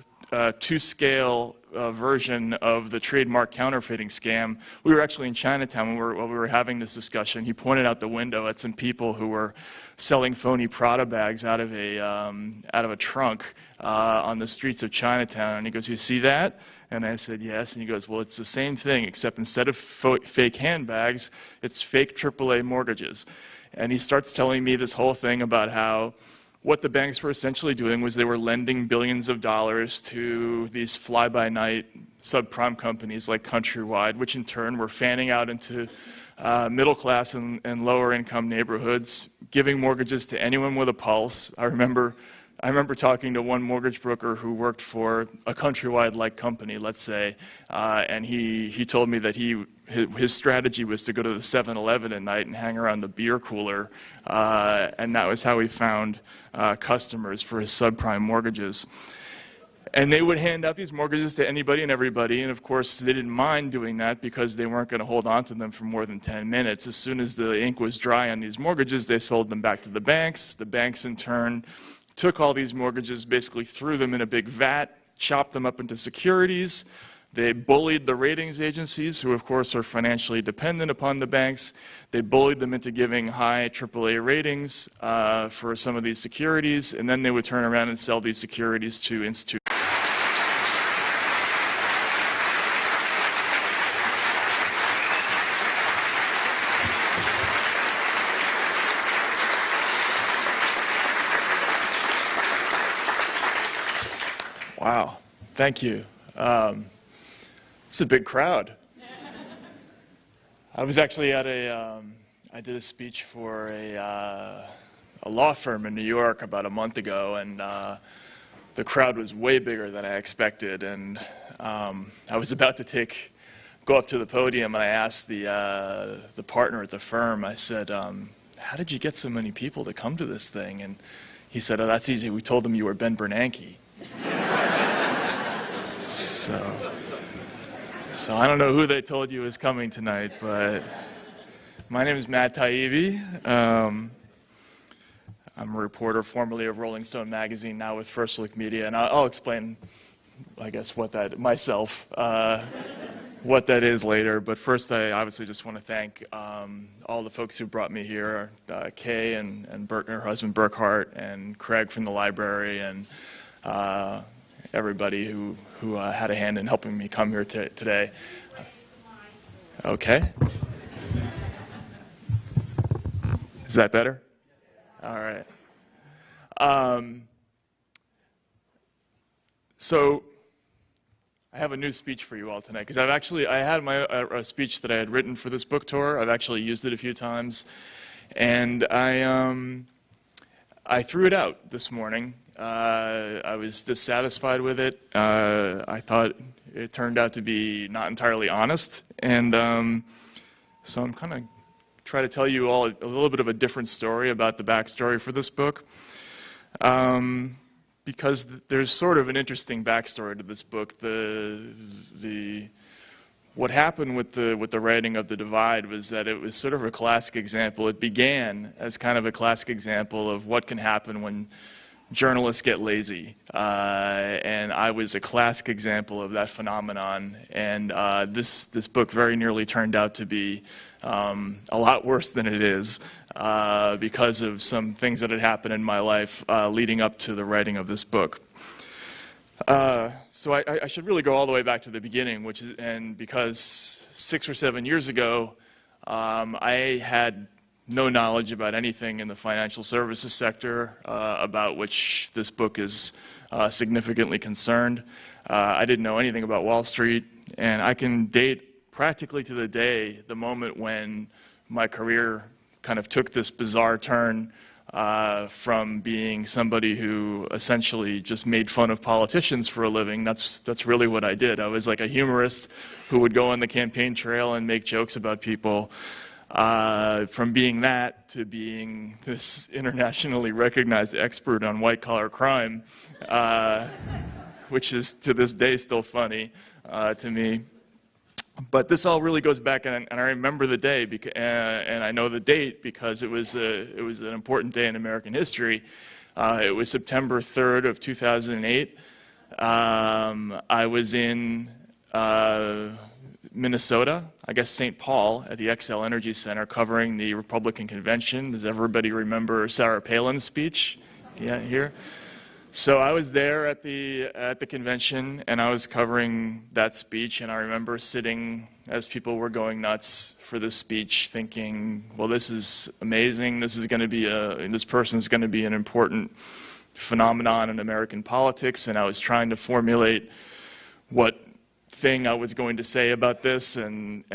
to-scale version of the trademark counterfeiting scam. We were actually in Chinatown while we were having this discussion. He pointed out the window at some people who were selling phony Prada bags out of a trunk on the streets of Chinatown. And he goes, "You see that?" And I said, "Yes." And he goes, "Well, it's the same thing, except instead of fake handbags, it's fake AAA mortgages." And he starts telling me this whole thing about how what the banks were essentially doing was they were lending billions of dollars to these fly-by-night subprime companies like Countrywide, which in turn were fanning out into middle-class and lower-income neighborhoods, giving mortgages to anyone with a pulse. I remember talking to one mortgage broker who worked for a Countrywide-like company, let's say, and he told me that his strategy was to go to the 7-Eleven at night and hang around the beer cooler, and that was how he found customers for his subprime mortgages. And they would hand out these mortgages to anybody and everybody, and of course they didn't mind doing that because they weren't going to hold on to them for more than 10 minutes. As soon as the ink was dry on these mortgages, they sold them back to the banks. The banks in turn took all these mortgages, basically threw them in a big vat, chopped them up into securities. They bullied the ratings agencies, who of course are financially dependent upon the banks. They bullied them into giving high AAA ratings for some of these securities, and then they would turn around and sell these securities to institutions. Wow, thank you. It's a big crowd. I was actually at I did a speech for a law firm in New York about a month ago, and the crowd was way bigger than I expected. And I was about to go up to the podium, and I asked the partner at the firm, I said, how did you get so many people to come to this thing? And he said, oh, that's easy. We told them you were Ben Bernanke. So I don't know who they told you was coming tonight, but my name is Matt Taibbi. I'm a reporter formerly of Rolling Stone magazine, now with First Look Media, and I'll explain, I guess, what that is later. But first, I obviously just want to thank all the folks who brought me here, Kay and her husband Burkhart, and Craig from the library, and everybody who had a hand in helping me come here today. Okay. Is that better? All right. So I have a new speech for you all tonight, because I had a speech that I had written for this book tour. I've actually used it a few times, and I threw it out this morning. I was dissatisfied with it. I thought it turned out to be not entirely honest, and so I'm kind of trying to tell you all a little bit of a different story about the backstory for this book, because there's sort of an interesting backstory to this book. What happened with the writing of The Divide was that it was sort of a classic example. It began as kind of a classic example of what can happen when journalists get lazy, and I was a classic example of that phenomenon. And this book very nearly turned out to be a lot worse than it is, because of some things that had happened in my life leading up to the writing of this book. So I should really go all the way back to the beginning, because 6 or 7 years ago, I had no knowledge about anything in the financial services sector about which this book is significantly concerned. I didn't know anything about Wall Street, and I can date practically to the day the moment when my career kind of took this bizarre turn from being somebody who essentially just made fun of politicians for a living. That's really what I did. I was like a humorist who would go on the campaign trail and make jokes about people. From being that to being this internationally recognized expert on white-collar crime, which is to this day still funny to me. But this all really goes back, and I remember the day, and I know the date because it was an important day in American history. It was September 3rd of 2008. I was in Minnesota, I guess St. Paul, at the Xcel Energy Center, covering the Republican convention. Does everybody remember Sarah Palin's speech? Yeah, here. So I was there at the convention, and I was covering that speech, and I remember sitting as people were going nuts for this speech, thinking, well, this is amazing. This person's going to be an important phenomenon in American politics, and I was trying to formulate what thing I was going to say about this, and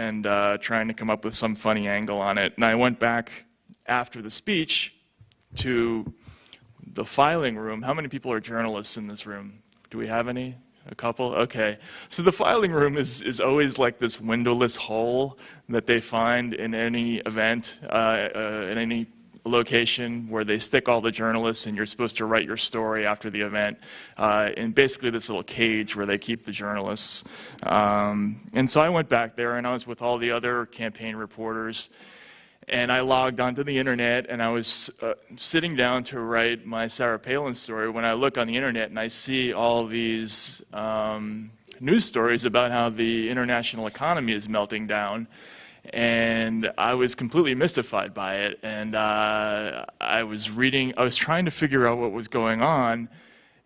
trying to come up with some funny angle on it. And I went back after the speech to the filing room. How many people are journalists in this room? Do we have any? A couple? Okay. So the filing room is always like this windowless hole that they find in any event, in any location where they stick all the journalists, and you're supposed to write your story after the event, in basically this little cage where they keep the journalists. And so I went back there, and I was with all the other campaign reporters, and I logged onto the internet, and I was sitting down to write my Sarah Palin story when I look on the internet and I see all these news stories about how the international economy is melting down. And I was completely mystified by it, and I was trying to figure out what was going on,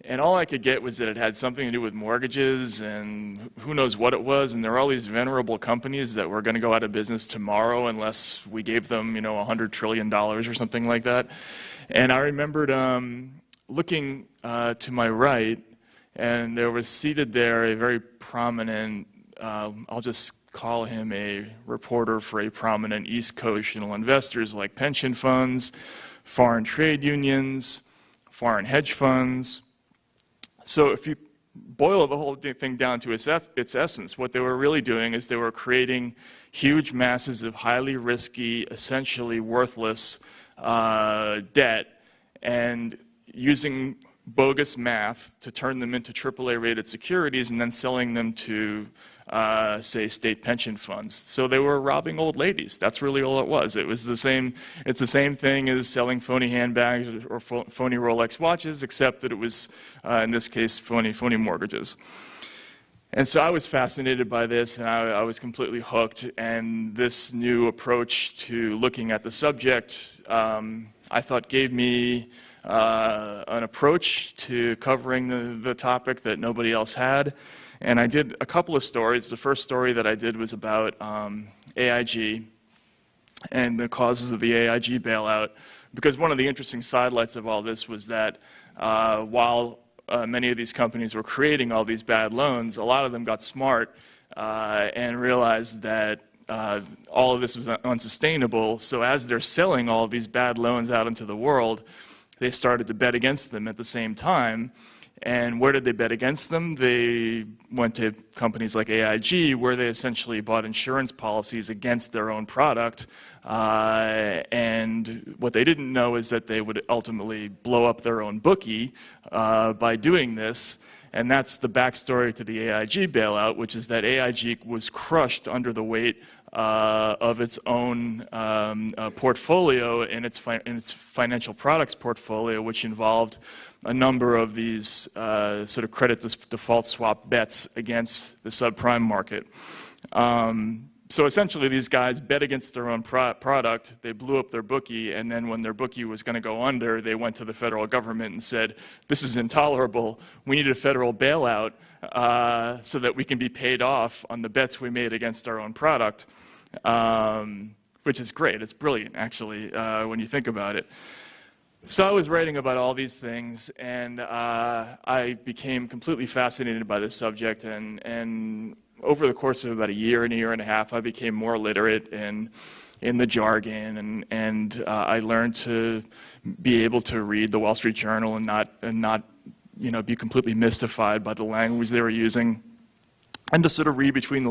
and all I could get was that it had something to do with mortgages, and who knows what it was, and there were all these venerable companies that were going to go out of business tomorrow unless we gave them, $100 trillion or something like that. And I remembered looking to my right And there was seated there a very prominent, I'll just call him a reporter for a prominent East Coastal investors like pension funds, foreign trade unions, foreign hedge funds. So if you boil the whole thing down to its essence, what they were really doing is they were creating huge masses of highly risky, essentially worthless debt and using bogus math to turn them into AAA rated securities and then selling them to, say, state pension funds. So they were robbing old ladies. That's really all it was. It's the same thing as selling phony handbags or phony Rolex watches, except that it was, in this case, phony mortgages. And so I was fascinated by this, and I was completely hooked. And this new approach to looking at the subject, I thought gave me an approach to covering the topic that nobody else had. And I did a couple of stories. The first story that I did was about AIG and the causes of the AIG bailout, because one of the interesting sidelights of all this was that while many of these companies were creating all these bad loans, a lot of them got smart and realized that all of this was unsustainable. So as they're selling all of these bad loans out into the world, they started to bet against them at the same time. And where did they bet against them? They went to companies like AIG, where they essentially bought insurance policies against their own product. And what they didn't know is that they would ultimately blow up their own bookie by doing this. And that's the backstory to the AIG bailout, which is that AIG was crushed under the weight of its own portfolio in its financial products portfolio, which involved a number of these sort of credit default swap bets against the subprime market. So essentially, these guys bet against their own product, they blew up their bookie, and then when their bookie was going to go under, they went to the federal government and said, this is intolerable, we need a federal bailout so that we can be paid off on the bets we made against our own product, which is great. It's brilliant, actually, when you think about it. So I was writing about all these things, and I became completely fascinated by this subject, and over the course of about a year and a half, I became more literate in the jargon, and I learned to be able to read the Wall Street Journal and not be completely mystified by the language they were using, and to sort of read between the lines.